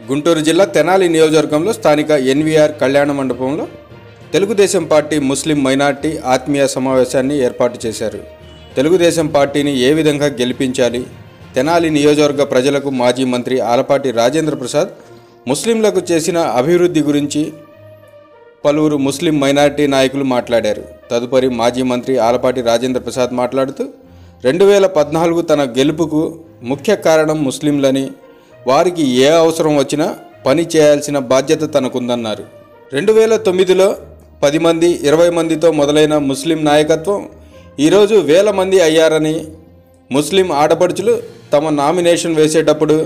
గుంటూరు జిల్లా తెనాలి నియోజకవర్గంలో స్థానిక ఎన్వీఆర్ కళ్యాణ మండపంలో తెలుగుదేశం పార్టీ ముస్లిం మైనార్టీ ఆత్మీయ సమావేశాన్ని ఏర్పాటు చేశారు. తెలుగుదేశం పార్టీని ఏ విధంగా గెలిపించాలి, తెనాలి నియోజకవర్గ ప్రజలకు మాజీ మంత్రి ఆలపాటి రాజేంద్ర ప్రసాద్ ముస్లింలకు చేసిన అభివృద్ధి గురించి పలువురు ముస్లిం మైనార్టీ నాయకులు మాట్లాడారు. తదుపరి మాజీ మంత్రి ఆలపాటి రాజేంద్ర ప్రసాద్ మాట్లాడుతూ 2014 తన గెలుపుకు ముఖ్య కారణం ముస్లింలని, వారికి ఏ అవసరం వచ్చినా పని చేయాల్సిన బాధ్యత తనకుందన్నారు. 2009లో 10 మంది 20 మందితో మొదలైన ముస్లిం నాయకత్వం ఈరోజు వేల మంది అయ్యారని, ముస్లిం ఆడపడుచులు తమ నామినేషన్ వేసేటప్పుడు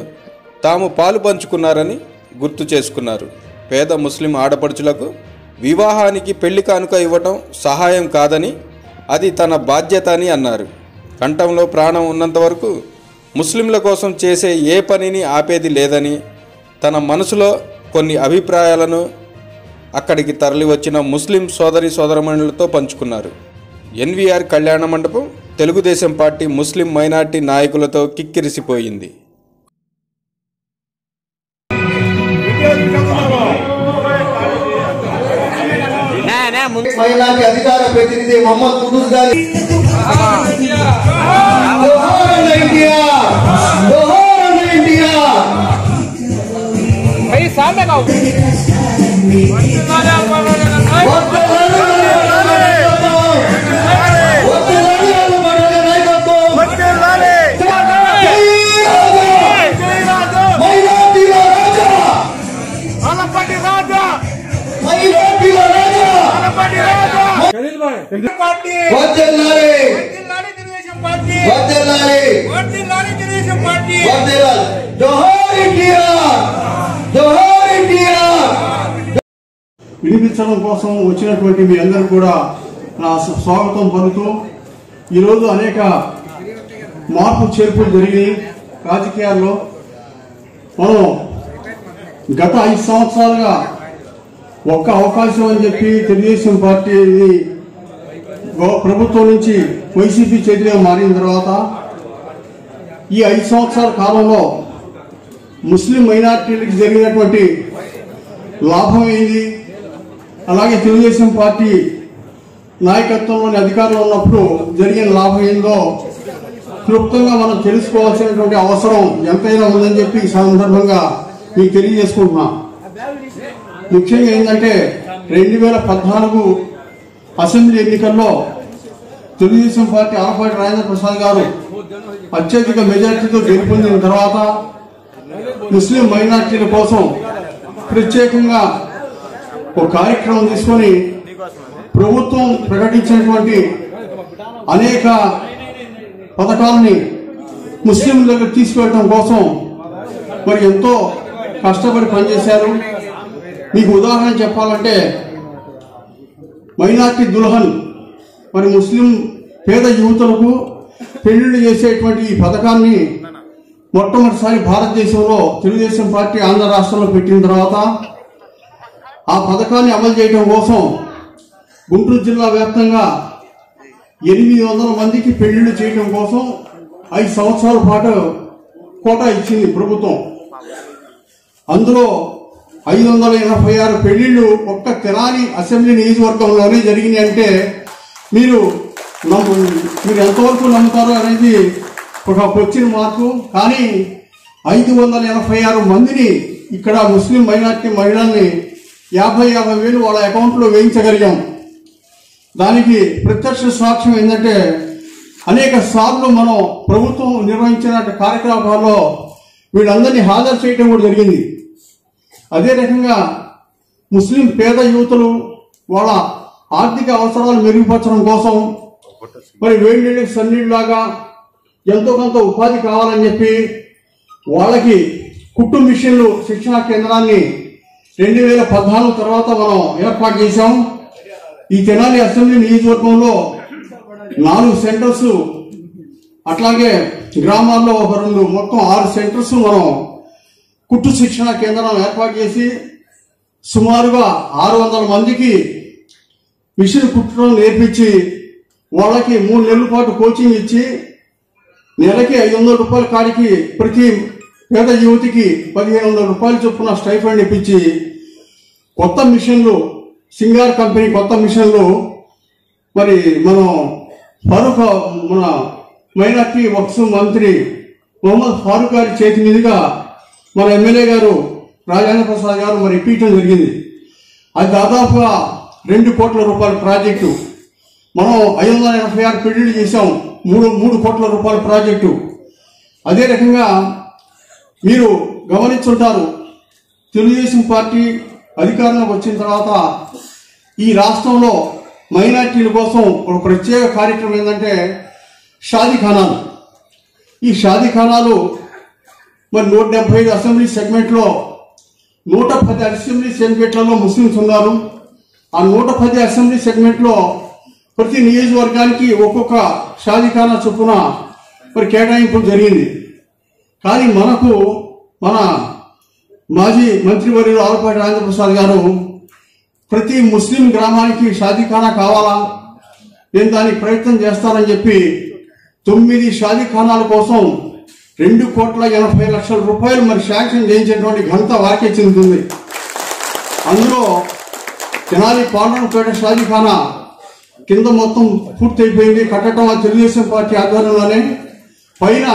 తాము పాలు పంచుకున్నారని గుర్తు చేసుకున్నారు. పేద ముస్లిం ఆడపడుచులకు వివాహానికి పెళ్లి కానుక ఇవ్వటం సహాయం కాదని, అది తన బాధ్యత అని అన్నారు. కంఠంలో ప్రాణం ఉన్నంత వరకు ముస్లింల కోసం చేసే ఏ పనిని ఆపేది లేదని, తన మనసులో కొన్ని అభిప్రాయాలను అక్కడికి తరలివచ్చిన ముస్లిం సోదరమణులతో పంచుకున్నారు. ఎన్వీఆర్ కళ్యాణ మండపం తెలుగుదేశం పార్టీ ముస్లిం మైనార్టీ నాయకులతో కిక్కిరిసిపోయింది. మైనార్టీ అధికార ప్రతినిధి మొహమ్మద్ కుదూస్ గారి వినిపించడం కోసం వచ్చినటువంటి మీ అందరూ కూడా నా స్వాగతం పలుకుతూ, ఈరోజు అనేక మార్పు చేర్పులు జరిగినాయి రాజకీయాల్లో. మనం గత 5 సంవత్సరాలుగా ఒక్క అవకాశం అని చెప్పి తెలుగుదేశం పార్టీని ప్రభుత్వం నుంచి వైసీపీ చేతిగా మారిన తర్వాత ఈ 5 సంవత్సరాల కాలంలో ముస్లిం మైనార్టీలకు జరిగినటువంటి లాభం ఏంది, అలాగే తెలుగుదేశం పార్టీ నాయకత్వంలోని అధికారంలో ఉన్నప్పుడు జరిగిన లాభం ఏందో క్లుప్తంగా మనం తెలుసుకోవాల్సినటువంటి అవసరం ఎంతైనా ఉందని చెప్పి ఈ సందర్భంగా మీకు తెలియజేసుకుంటున్నా. ముఖ్యంగా ఏంటంటే 2014 అసెంబ్లీ ఎన్నికల్లో తెలుగుదేశం పార్టీ ఆలపాటి రాజేంద్ర ప్రసాద్ గారు అత్యధిక మెజార్టీతో గెలుపొందిన తర్వాత ముస్లిం మైనార్టీల కోసం ప్రత్యేకంగా ఒక కార్యక్రమం తీసుకొని ప్రభుత్వం ప్రకటించినటువంటి అనేక పథకాలని ముస్లింల దగ్గర తీసుకెళ్ళడం కోసం మరి ఎంతో కష్టపడి పనిచేశారు. మీకు ఉదాహరణ చెప్పాలంటే మైనార్టీ దుల్హన్, మరి ముస్లిం పేద యువతులకు పెళ్లిళ్ళు చేసేటువంటి ఈ పథకాన్ని మొట్టమొదటిసారి భారతదేశంలో తెలుగుదేశం పార్టీ ఆంధ్ర రాష్ట్రంలో పెట్టిన తర్వాత ఆ పథకాన్ని అమలు చేయడం కోసం గుంటూరు జిల్లా వ్యాప్తంగా 800 మందికి పెళ్లిళ్ళు చేయడం కోసం 5 సంవత్సరాల పాటు కోటా ఇచ్చింది ప్రభుత్వం. అందులో 586 పెళ్లిళ్ళు ఒక్క తెనాలి అసెంబ్లీ నియోజకవర్గంలోనే జరిగినాయి. అంటే మీరు ఎంతవరకు నమ్ముతారో అనేది ఒక క్వశ్చన్ మార్కు. కానీ 586 మందిని ఇక్కడ ముస్లిం మైనార్టీ మహిళల్ని 50,000 వేలు వాళ్ళ అకౌంట్లో వేయించగలిగాం. దానికి ప్రత్యక్ష సాక్ష్యం ఏంటంటే అనేక సార్లు మనం ప్రభుత్వం నిర్వహించిన కార్యకలాపాల్లో వీళ్ళందరినీ హాజరు చేయడం కూడా జరిగింది. అదే రకంగా ముస్లిం పేద యువతులు వాళ్ళ ఆర్థిక అవసరాలు మెరుగుపరచడం కోసం మరి వేడి సన్నీళ్ళలాగా ఎంతో కొంత ఉపాధి కావాలని చెప్పి వాళ్ళకి కుట్టు మిషన్లు శిక్షణా కేంద్రాన్ని 2014 తర్వాత మనం ఏర్పాటు చేశాం. ఈ తెనాలి అసెంబ్లీ నియోజకవర్గంలో 4 సెంటర్స్, అట్లాగే గ్రామాల్లో ఒక 2, మొత్తం 6 సెంటర్స్ మనం కుట్టు శిక్షణ కేంద్రాలను ఏర్పాటు చేసి సుమారుగా 600 మందికి మిషన్ కుట్టడం నేర్పించి వాళ్ళకి 3 నెలల పాటు కోచింగ్ ఇచ్చి నెలకి 500 రూపాయల కాడికి ప్రతి పేద యువతికి 1500 రూపాయలు చొప్పున స్టైఫండ్ ఇప్పించి కొత్త మిషన్లు, సింగార్ కంపెనీ కొత్త మిషన్లు మరి మనం మన మైనార్టీ వక్ఫ్ మంత్రి మొహమ్మద్ ఫారూక్ గారి చేతి మీదుగా మన ఎమ్మెల్యే గారు రాజేంద్ర ప్రసాద్ గారు మరి ఇప్పించడం జరిగింది. అది దాదాపుగా 2 కోట్ల రూపాయల ప్రాజెక్టు. మనం 586 పెళ్లిళ్ళు చేశాం, 3 కోట్ల రూపాయల ప్రాజెక్టు. అదే రకంగా మీరు గమనించుంటారు, తెలుగుదేశం పార్టీ అధికారంలోకి వచ్చిన తర్వాత ఈ రాష్ట్రంలో మైనార్టీల కోసం ఒక ప్రత్యేక కార్యక్రమం ఏంటంటే షాదీఖానాలు. ఈ షాదీఖానాలు మరి 175 అసెంబ్లీ సెగ్మెంట్లో 110 అసెంబ్లీ సెగ్మెంట్లలో ముస్లింస్ ఉన్నారు. ఆ 110 అసెంబ్లీ సెగ్మెంట్లో ప్రతి నియోజకవర్గానికి ఒక్కొక్క షాదీఖానా చొప్పున మరి కేటాయింపు జరిగింది. కానీ మన మాజీ మంత్రివర్యులు ఆలపాటి రాజేంద్ర ప్రసాద్ గారు ప్రతి ముస్లిం గ్రామానికి షాదీఖానా కావాలా, నేను దానికి ప్రయత్నం చేస్తానని చెప్పి 9 షాదీఖానాల కోసం 2,80,00,000 రూపాయలు మరి శాంక్షన్ చేయించినటువంటి ఘనత వాకే చెందుతుంది. అందులో తెనాలి పాండవపేట షాదీఖానా కింద మొత్తం పూర్తయిపోయింది కట్టడం తెలుగుదేశం పార్టీ ఆధ్వర్యంలోనే. పైన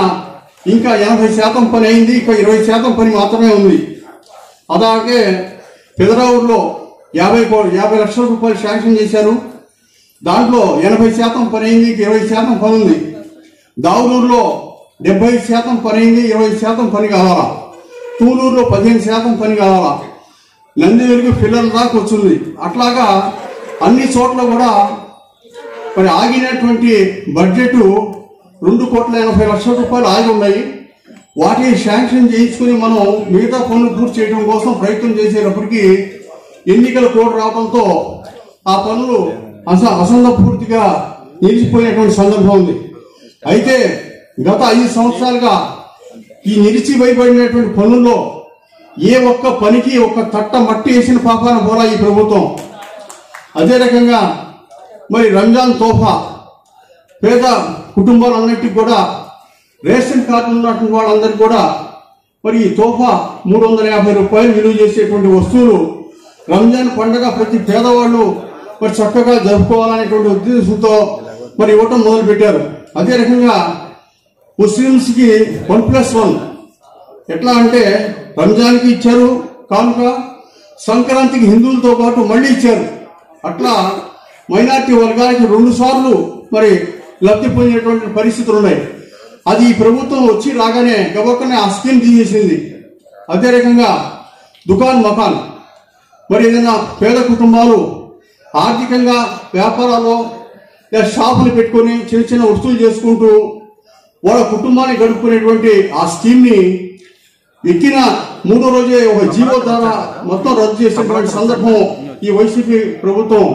ఇంకా 80% పని అయింది, ఇంకా 20% పని మాత్రమే ఉంది. అలాగే పెదరావూరులో 50 లక్షల రూపాయలు శాంక్షన్ చేశారు, దాంట్లో 80% పని అయింది, 20% పని ఉంది. దావులూరులో 75% పని అయింది, 20% పని కావాలా. తూలూరులో 15% పని కావాలా. నందివెలుగు పిల్లల దాకా వచ్చింది. అట్లాగా అన్ని చోట్ల కూడా మరి ఆగినటువంటి బడ్జెట్ 2,80,00,000 రూపాయలు ఆగి ఉన్నాయి. వాటిని శాంక్షన్ చేయించుకుని మనం మిగతా పనులు పూర్తి చేయడం కోసం ప్రయత్నం చేసేటప్పటికీ ఎన్నికల కోడ్ రావడంతో ఆ పనులు అసంపూర్తిగా నిలిచిపోయినటువంటి సందర్భం ఉంది. అయితే గత 5 సంవత్సరాలుగా ఈ నిలిచిపోయినటువంటి పనుల్లో ఏ ఒక్క పనికి ఒక్క తట్ట మట్టి వేసిన పాపాన పోలా ఈ ప్రభుత్వం. అదే రకంగా మరి రంజాన్ తోఫా పేద కుటుంబాలన్నిటికీ కూడా రేషన్ కార్డు ఉన్నటువంటి వాళ్ళందరికీ కూడా మరి ఈ తోఫా 350 రూపాయలు విలువ చేసేటువంటి వస్తువులు రంజాన్ పండుగ ప్రతి పేదవాళ్ళు మరి చక్కగా జరుపుకోవాలనేటువంటి ఉద్దేశంతో మరి ఇవ్వటం మొదలుపెట్టారు. అదే రకంగా ముస్లింస్కి 1+1 ఎట్లా అంటే రంజాన్కి ఇచ్చారు కానుక, సంక్రాంతికి హిందువులతో పాటు మళ్ళీ ఇచ్చారు. అట్లా మైనార్టీ వర్గానికి 2 సార్లు మరి లబ్ధి పొందేటువంటి పరిస్థితులు ఉన్నాయి. అది ఈ ప్రభుత్వం వచ్చి రాగానే గబక్కనే ఆ స్కీమ్ తీసేసింది. అదే రకంగా దుకాన్ మకాన్ మరి ఏదైనా పేద కుటుంబాలు ఆర్థికంగా వ్యాపారాల్లో షాపులు పెట్టుకొని చిన్న చిన్న వస్తువులు చేసుకుంటూ వాళ్ళ కుటుంబాన్ని గడుపుకునేటువంటి ఆ స్కీమ్ని ఎక్కిన 3వ రోజే ఒక జీవో ద్వారా మొత్తం రద్దు చేసినటువంటి సందర్భం ఈ వైసీపీ ప్రభుత్వం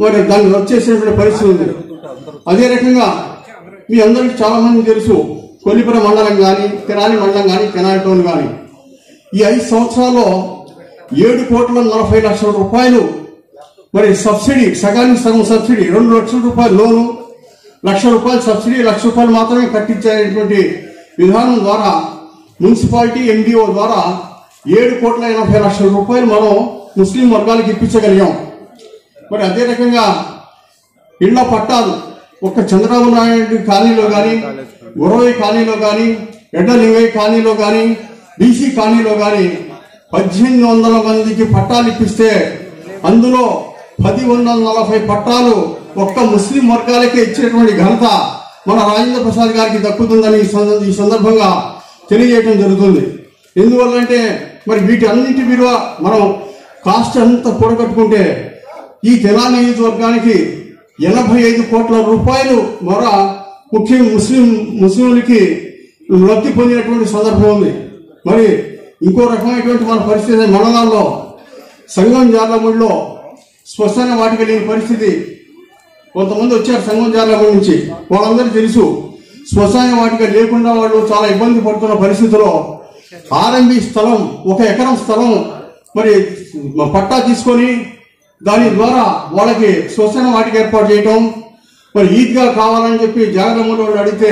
మరి దాన్ని రద్దు చేసినటువంటి పరిస్థితి ఉంది. అదే రకంగా మీ అందరికీ చాలా మంది తెలుసు, కొల్లిపుర మండలం కానీ తెనాలి మండలం కానీ తెనాలి టౌన్ కానీ ఈ 5 సంవత్సరాల్లో 7,40,00,000 రూపాయలు మరి సబ్సిడీ, సగానికి సగం సబ్సిడీ, 2 లక్షల రూపాయలు లోను, 1,00,000 రూపాయలు సబ్సిడీ, 1,00,000 రూపాయలు మాత్రమే కట్టించేటువంటి విధానం ద్వారా మున్సిపాలిటీ ఎండిఓ ద్వారా 7,80,00,000 రూపాయలు మనం ముస్లిం వర్గాలకు ఇప్పించగలిగాం. మరి అదే రకంగా ఇళ్ల పట్టాలు ఒక్క చంద్రబాబు నాయుడు కాలనీలో కానీ, గురవై కాలనీలో కానీ, ఎడ్డలింగయ్య కాలనీలో కానీ, బీసీ కాలనీలో కానీ 1,800 మందికి పట్టాలు ఇప్పిస్తే అందులో 1,140 పట్టాలు ఒక్క ముస్లిం వర్గాలకే ఇచ్చేటువంటి ఘనత మన రాజేంద్ర ప్రసాద్ గారికి దక్కుతుందని ఈ సందర్భంగా తెలియజేయడం జరుగుతుంది. ఎందువల్లంటే మరి వీటి అన్నింటి విలువ మనం కాస్ట్ అంతా కూడగట్టుకుంటే ఈ తెనాలి నియోజకవర్గానికి 85 కోట్ల రూపాయలు ముఖ్యం ముస్లింలకి లబ్ధి పొందినటువంటి సందర్భం ఉంది. మరి ఇంకో రకమైనటువంటి మన పరిస్థితి మండలాల్లో సంగం జార్లమూడిలో శ్మశాన వాటిక లేని పరిస్థితి. కొంతమంది వచ్చారు సంగం జార్లమూడి నుంచి, వాళ్ళందరికీ తెలుసు శ్మశాన వాటిక లేకుండా వాళ్ళు చాలా ఇబ్బంది పడుతున్న పరిస్థితిలో ఆర్ఎంబి స్థలం 1 ఎకరం స్థలం మరి పట్టా తీసుకొని దాని ద్వారా వాళ్ళకి శ్మశాన వాటిక ఏర్పాటు చేయటం, మరి ఈద్గా కావాలని చెప్పి జాగ్రత్తలో అడిగితే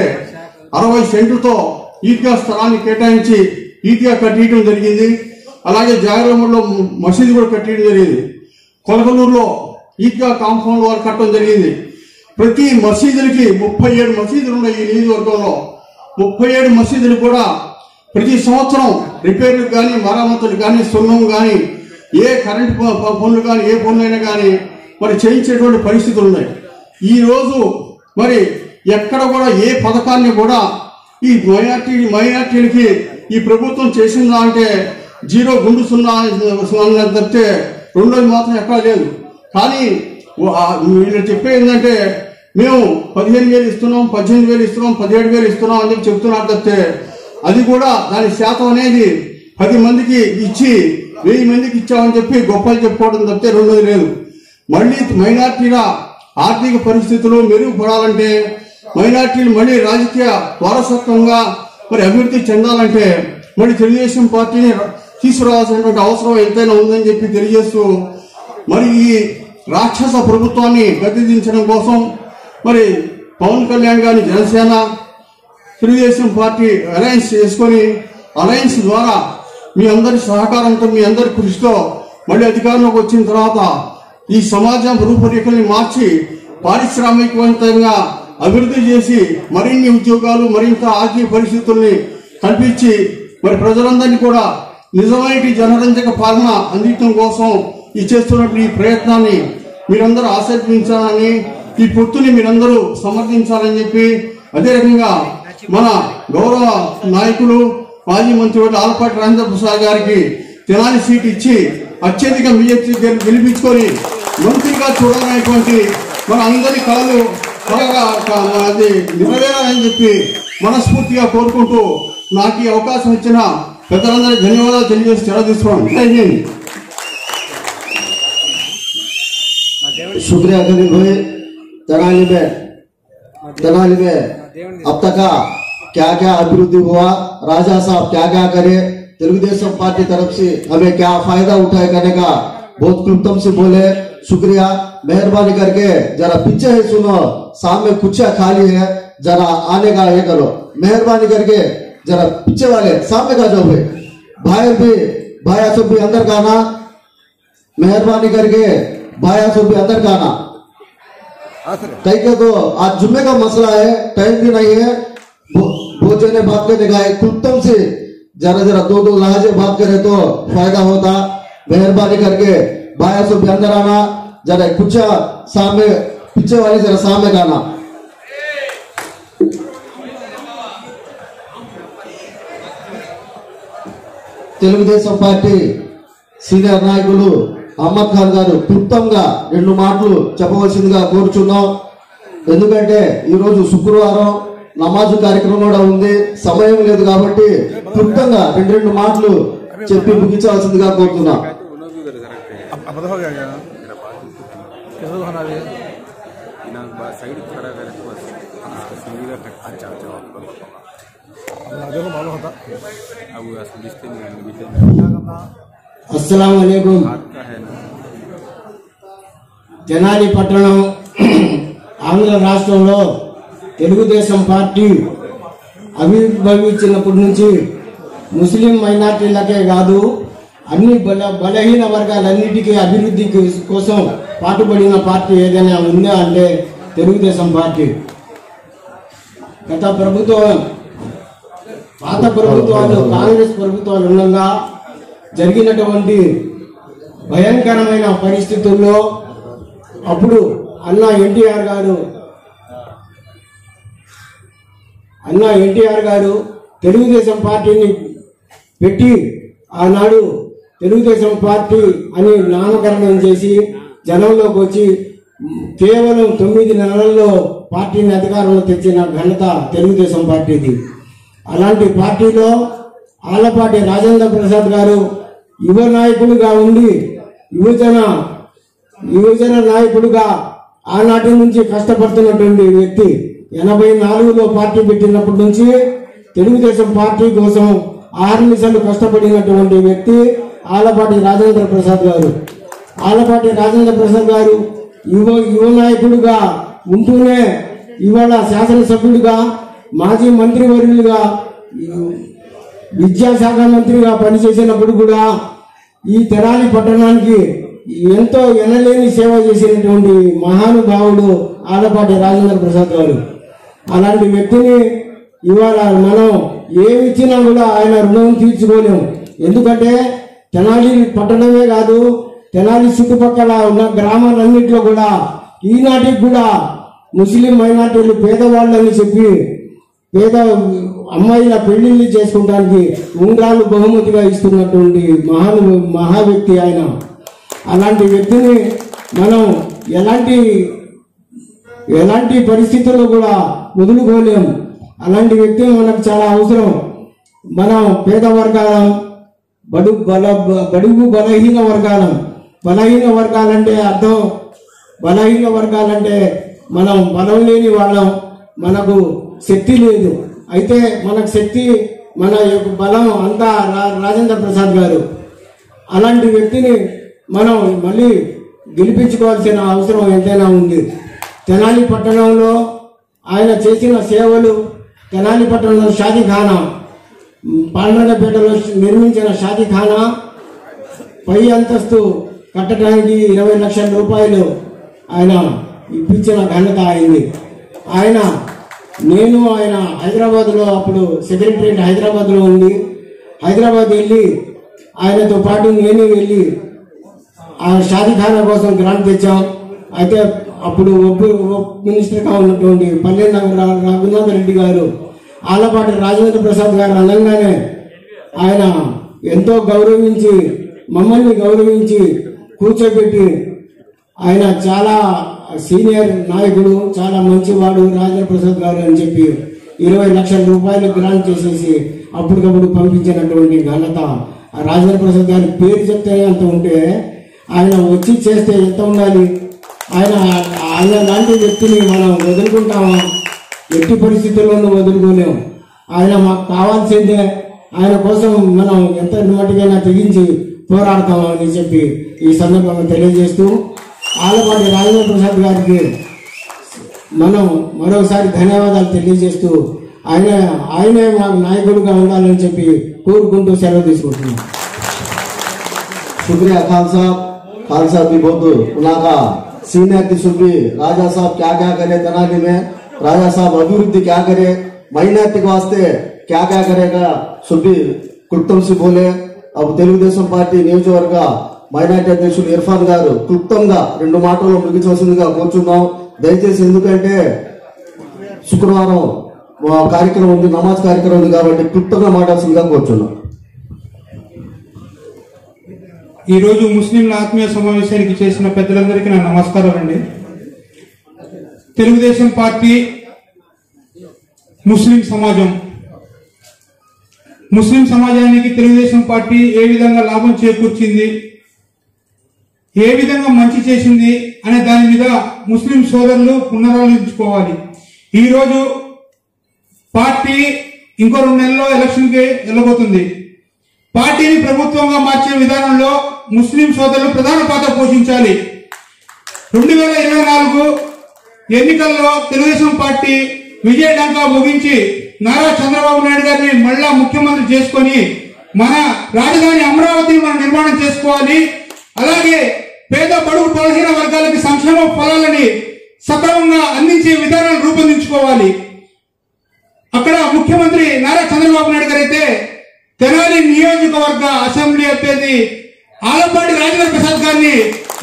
60 సెంట్లతో ఈద్గా స్థలాన్ని కేటాయించి ఈద్గా కట్టియడం జరిగింది. అలాగే జాగరమ్మలో మసీదు కూడా కట్టియడం జరిగింది. కొలగలూరులో ఈద్గా కాంపౌండ్ వారు కట్టడం జరిగింది. ప్రతి మసీదులకి 37 మసీదులు ఉన్నాయి ఈ నియోజకవర్గంలో. 37 మసీదులు కూడా ప్రతి సంవత్సరం రిపేర్లకు కానీ, మరామతులు కానీ, సున్నం కానీ, ఏ కరెంట్ పనులు కానీ, ఏ పనులైనా కానీ మరి చేయించేటువంటి పరిస్థితులు ఉన్నాయి. ఈరోజు మరి ఎక్కడ కూడా ఏ పథకాన్ని కూడా ఈ మైనార్టీలకి ఈ ప్రభుత్వం చేసిందా అంటే 0 గుండు 0 తప్పితే రెండోది మాత్రం ఎక్కడ లేదు. కానీ వీళ్ళు చెప్పేది ఏంటంటే మేము 15,000 ఇస్తున్నాం, 18,000 ఇస్తున్నాం, 17,000 ఇస్తున్నాం అని చెప్పి చెప్తున్నారు తప్పితే అది కూడా దాని శాతం అనేది 10 మందికి ఇచ్చి 1000 మందికి ఇచ్చామని చెప్పి గొప్పలు చెప్పుకోవడం తప్పితే రెండోది లేదు. మళ్ళీ మైనార్టీల ఆర్థిక పరిస్థితులు మెరుగుపడాలంటే, మైనార్టీలు మళ్ళీ రాజకీయ వారసత్వంగా మరి అభివృద్ధి చెందాలంటే మరి తెలుగుదేశం పార్టీని తీసుకురావాల్సినటువంటి అవసరం ఎంతైనా ఉందని చెప్పి తెలియజేస్తూ మరి ఈ రాక్షస ప్రభుత్వాన్ని గద్దెదించడం కోసం మరి పవన్ కళ్యాణ్ గారిని జనసేన తెలుగుదేశం పార్టీ అలయన్స్ చేసుకొని అలయన్స్ ద్వారా మీ అందరి సహకారంతో, మీ అందరి కృషితో మళ్ళీ అధికారంలోకి వచ్చిన తర్వాత ఈ సమాజం రూపురేఖల్ని మార్చి పారిశ్రామికవంతంగా అభివృద్ధి చేసి మరిన్ని ఉద్యోగాలు, మరింత ఆర్థిక పరిస్థితుల్ని కల్పించి మరి ప్రజలందరినీ కూడా నిజమైన జనరంజక పాలన అందించడం కోసం ఈ చేస్తున్నటువంటి ఈ ప్రయత్నాన్ని మీరందరూ ఆశీర్వదించాలని, ఈ పొత్తుని మీరందరూ సమర్థించాలని చెప్పి, అదే రకంగా మన గౌరవ నాయకులు మాజీ మంత్రి ఆలపాటి రాజేంద్ర ప్రసాద్ గారికి తెనాలి సీట్ ఇచ్చి అత్యధిక మెజార్టీ గెలిపించుకొని మంత్రిగా చూడాలనేటువంటి మన అందరి కళలు త్వరగా అది నెరవేరాలని చెప్పి మనస్ఫూర్తిగా కోరుకుంటూ నాకు ఈ అవకాశం ఇచ్చిన పెద్దలందరికీ ధన్యవాదాలు తెలియజేసి సెలవు తీసుకున్నాను. జై హింద్. शुक्रिया करीम भाई। तेनाली में अब तक क्या क्या अभिवृद्धि हुआ, राजा साहब क्या क्या करे, तेलुगुदेशम पार्टी तरफ से हमें क्या फायदा उठाए करने का बहुत क्लुप्तम से बोले। शुक्रिया, मेहरबानी करके जरा पीछे ही सुनो, सामने कुर्सियां खाली है, जरा आने का ये करो, मेहरबानी करके जरा पीछे वाले सामने का जो भाई भाई भी भाई सब भी अंदर का आना, मेहरबानी करके भाई सब भी अंदर का आना। कहीं के तो आज जुम्मे का मसला है, टाइम भी नहीं है, बहुत जने बात करने का है, क्लुप्तम से जरा जरा दो लहजे बात करे तो फायदा होता। मेहरबानी करके भाई सब भी अंदर आना, जरा कुछ सामने पीछे वाले जरा सामने का आना। తెలుగుదేశం పార్టీ సీనియర్ నాయకులు అహ్మద్ ఖాన్ గారు క్లుప్తంగా 2 మాటలు చెప్పవలసిందిగా కోరుచున్నాం. ఎందుకంటే ఈరోజు శుక్రవారం నమాజు కార్యక్రమం కూడా ఉంది, సమయం లేదు కాబట్టి క్లుప్తంగా 2 మాటలు చెప్పి ముగించవలసిందిగా కోరుతున్నాం. अस्सलाम वालेकुम। తెనాలి పట్టణం ఆంధ్ర రాష్ట్రంలో తెలుగుదేశం పార్టీ ఆవిర్భవించినప్పటి నుంచి ముస్లిం మైనార్టీలకే కాదు అన్ని బలహీన వర్గాలన్నిటికీ అభివృద్ధి కోసం పాటుపడిన పార్టీ ఏదైనా ఉందా అంటే తెలుగుదేశం పార్టీ. గత ప్రభుత్వం, పాత ప్రభుత్వాలు, కాంగ్రెస్ ప్రభుత్వాలు ఉండగా జరిగినటువంటి భయంకరమైన పరిస్థితుల్లో అప్పుడు అన్న ఎన్టీఆర్ గారు తెలుగుదేశం పార్టీని పెట్టి ఆనాడు తెలుగుదేశం పార్టీ అని నామకరణం చేసి జనంలోకి వచ్చి కేవలం 9 నెలల్లో పార్టీని అధికారంలో తెచ్చిన ఘనత తెలుగుదేశం పార్టీది. అలాంటి పార్టీలో ఆలపాటి రాజేంద్ర ప్రసాద్ గారు యువ నాయకుడిగా ఉండి యువజన నాయకుడిగా ఆనాటి నుంచి కష్టపడుతున్నటువంటి వ్యక్తి. 84లో పార్టీ పెట్టినప్పటి నుంచి తెలుగుదేశం పార్టీ కోసం ఆర్నిసలు కష్టపడినటువంటి వ్యక్తి ఆలపాటి రాజేంద్ర ప్రసాద్ గారు. ఆలపాటి రాజేంద్ర ప్రసాద్ గారు యువ నాయకుడిగా ఉంటూనే ఇవాళ శాసనసభ్యుడిగా, మాజీ మంత్రివర్యులుగా విద్యాశాఖ మంత్రిగా పనిచేసినప్పుడు కూడా ఈ తెనాలి పట్టణానికి ఎంతో ఎనలేని సేవ చేసినటువంటి మహానుభావుడు ఆలపాటి రాజేంద్ర ప్రసాద్ గారు. అలాంటి వ్యక్తిని ఇవాళ మనం ఏమిచ్చినా కూడా ఆయన రుణం తీర్చుకోలేము. ఎందుకంటే తెనాలి పట్టణమే కాదు, తెనాలి చుట్టుపక్కల ఉన్న గ్రామాలన్నింటిలో కూడా ఈనాటికి కూడా ముస్లిం మైనార్టీలు పేదవాళ్ళని చెప్పి పేద అమ్మాయిల పెళ్లిళ్ళు చేసుకోవడానికి ఉంగరాలు బహుమతిగా ఇస్తున్నటువంటి మహా వ్యక్తి ఆయన. అలాంటి వ్యక్తిని మనం ఎలాంటి పరిస్థితుల్లో కూడా వదులుకోలేము. అలాంటి వ్యక్తి మనకు చాలా అవసరం. మనం పేద వర్గాలం, బడుగు బలహీన వర్గాలం. బలహీన వర్గాలంటే అర్థం, బలహీన వర్గాలంటే మనం బలం లేని వాళ్ళం, మనకు శక్తి లేదు. అయితే మనకు శక్తి, మన యొక్క బలం అంతా రాజేంద్ర ప్రసాద్ గారు. అలాంటి వ్యక్తిని మనం మళ్ళీ గెలిపించుకోవాల్సిన అవసరం ఎంతైనా ఉంది. తెనాలి పట్టణంలో ఆయన చేసిన సేవలు, తెనాలి పట్టణంలో షాదీఖానా, పాండ్రంగపేటలో నిర్మించిన షాదీఖానా పై అంతస్తు కట్టడానికి 20 లక్షల రూపాయలు ఆయన ఇప్పించిన ఘనత అయింది. ఆయన హైదరాబాద్లో అప్పుడు సెక్రటరియట్ హైదరాబాద్లో ఉంది. హైదరాబాద్ వెళ్ళి ఆయనతో పాటు నేను వెళ్ళి ఆ షాదీఖానా కోసం గ్రాంట్ తెచ్చాం. అయితే అప్పుడు మినిస్టర్గా ఉన్నటువంటి పల్లె రఘునాథ్ రెడ్డి గారు, ఆలపాటి రాజేంద్ర ప్రసాద్ గారు అనగానే ఆయన ఎంతో గౌరవించి, మమ్మల్ని గౌరవించి కూర్చోబెట్టి, ఆయన చాలా సీనియర్ నాయకుడు, చాలా మంచివాడు రాజేంద్ర ప్రసాద్ గారు అని చెప్పి 20 లక్షల రూపాయలు గ్రాంట్ చేసేసి అప్పటికప్పుడు పంపించినటువంటి ఘనత రాజేంద్ర ప్రసాద్ గారి పేరు చెప్తే అంత ఉంటే ఆయన వచ్చి చేస్తే ఎంత ఉండాలి. ఆయన లాంటి వ్యక్తిని మనం వదులుకుంటామా? ఎట్టి పరిస్థితుల్లోనూ వదులుకోలేము. ఆయన మాకు కావాల్సిందే. ఆయన కోసం మనం ఎంత మటుకైనా తెగించి పోరాడతామని చెప్పి ఈ సందర్భంగా తెలియజేస్తూ, ఆలపాటి రాజేంద్ర ప్రసాద్ గారికి మనం మరోసారి ధన్యవాదాలు తెలియజేస్తూ, ఆయనే మాకు నాయకుడిగా ఉండాలని చెప్పి కోరుకుంటూ సెలవు తీసుకుంటున్నాం. शुक्रिया खान साहब भी बहुत उनका सीनियर सुबी राजा साहब क्या क्या करे तेनाली में, राजा साहब अभिवृद्धि क्या करे, మైనార్టీ के वास्ते क्या क्या करेगा सुबी क्लुप्तम से बोले. अब తెలుగుదేశం పార్టీ నియోజకవర్గ మైనార్టీ అధ్యక్షులు ఇర్ఫాన్ గారు క్లుప్తంగా 2 మాటలు ముగించవలసిందిగా కోరుచున్నాం. దయచేసి, ఎందుకంటే శుక్రవారం కార్యక్రమం ఉంది, నమాజ్ కార్యక్రమం ఉంది కాబట్టి క్లుప్తంగా మాట్లాడాల్సిందిగా కోరుచున్నాం. ఈ రోజు ముస్లింల ఆత్మీయ సమావేశానికి చేసిన పెద్దలందరికీ నా నమస్కారం అండి. తెలుగుదేశం పార్టీ, ముస్లిం సమాజానికి తెలుగుదేశం పార్టీ ఏ విధంగా లాభం చేకూర్చింది, ఏ విధంగా మంచి చేసింది అనే దాని మీద ముస్లిం సోదరులు పునరాలోచించుకోవాలి. ఈ రోజు పార్టీ ఇంకో 2 నెలల్లో ఎలక్షన్కి వెళ్ళబోతుంది. పార్టీని ప్రభుత్వంగా మార్చే విధానంలో ముస్లిం సోదరులు ప్రధాన పాత్ర పోషించాలి. 2024 ఎన్నికల్లో తెలుగుదేశం పార్టీ విజయడంకా ముగించి నారా చంద్రబాబు నాయుడు గారిని మళ్ళా ముఖ్యమంత్రి చేసుకొని మన రాజధాని అమరావతిని మనం నిర్మాణం చేసుకోవాలి. అలాగే పేద బడుగు బలహీన వర్గాలకి సంక్షేమ ఫలాలని సక్రమంగా అందించే విధానాలను రూపొందించుకోవాలి. అక్కడ ముఖ్యమంత్రి నారా చంద్రబాబు నాయుడు గారు అయితే తెనాలి నియోజకవర్గ అసెంబ్లీ అభ్యర్థి ఆలపాటి రాజేంద్ర ప్రసాద్ గారిని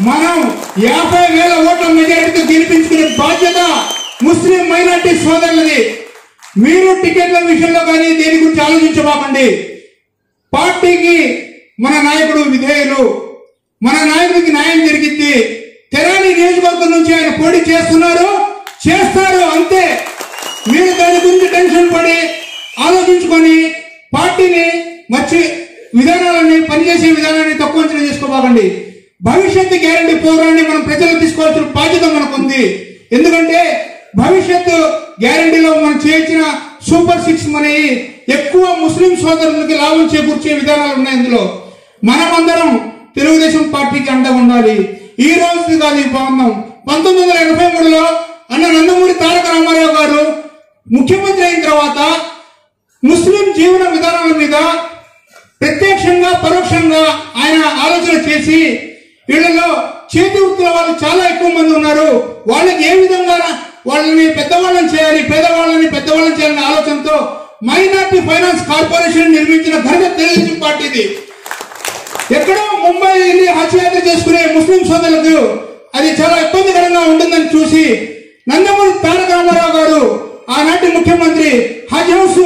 మనం 50,000 ఓట్ల మెజారిటీతో గెలిపించుకునే బాధ్యత ముస్లిం మైనార్టీ సోదరులది. మీరు టికెట్ల విషయంలో కానీ దేని గురించి ఆలోచించబాకండి. పార్టీకి మన నాయకుడు విధేయులు, మన నాయకుడికి న్యాయం జరిగింది. తెనాలి నియోజకవర్గం నుంచి ఆయన పోటీ చేస్తారు అంతే. మీరు దాని గురించి టెన్షన్ పడి ఆలోచించుకొని పార్టీని మంచి విధానాలని, పనిచేసే విధానాన్ని తక్కువ అంచనా చేసుకోబాకండి. భవిష్యత్తు గ్యారంటీ ప్రోగ్రాన్ని మనం ప్రజలకు తీసుకోవాల్సిన బాధ్యత మనకుంది. ఎందుకంటే భవిష్యత్తు గ్యారంటీలో మనం చేయించిన సూపర్ 6 మనీ ఎక్కువ ముస్లిం సోదరులకి లాభం చేకూర్చే విధానాలు ఉన్నాయి. అందులో మనమందరం తెలుగుదేశం పార్టీకి అండగా ఉండాలి. ఈ రోజు కాదు ఈ బాగున్నాం. 1983లో అన్న నందమూరి తారక రామారావు గారు ముఖ్యమంత్రి అయిన తర్వాత ముస్లిం జీవన విధానాల మీద ప్రత్యక్షంగా పరోక్షంగా ఆయన ఆలోచన చేసి వీళ్ళలో చేతి వృత్తుల వాళ్ళు చాలా ఎక్కువ మంది ఉన్నారు, వాళ్ళకి ఏ విధంగా వాళ్ళని పెద్దవాళ్ళని చేయాలి, పేదవాళ్ళని పెద్దవాళ్ళని చేయాలనే ఆలోచనతో మైనార్టీ ఫైనాన్స్ కార్పొరేషన్ నిర్మించిన ఘనత తెలుగుదేశం పార్టీది. ఎక్కడో ముంబై వెళ్ళి హజ్ యాత్ర చేసుకునే ముస్లిం సోదరులకు అది చాలా ఇబ్బందికరంగా ఉంటుందని చూసి నందమూరి తారక రామారావు గారు ఆనాటి ముఖ్యమంత్రి హజ్ హౌస్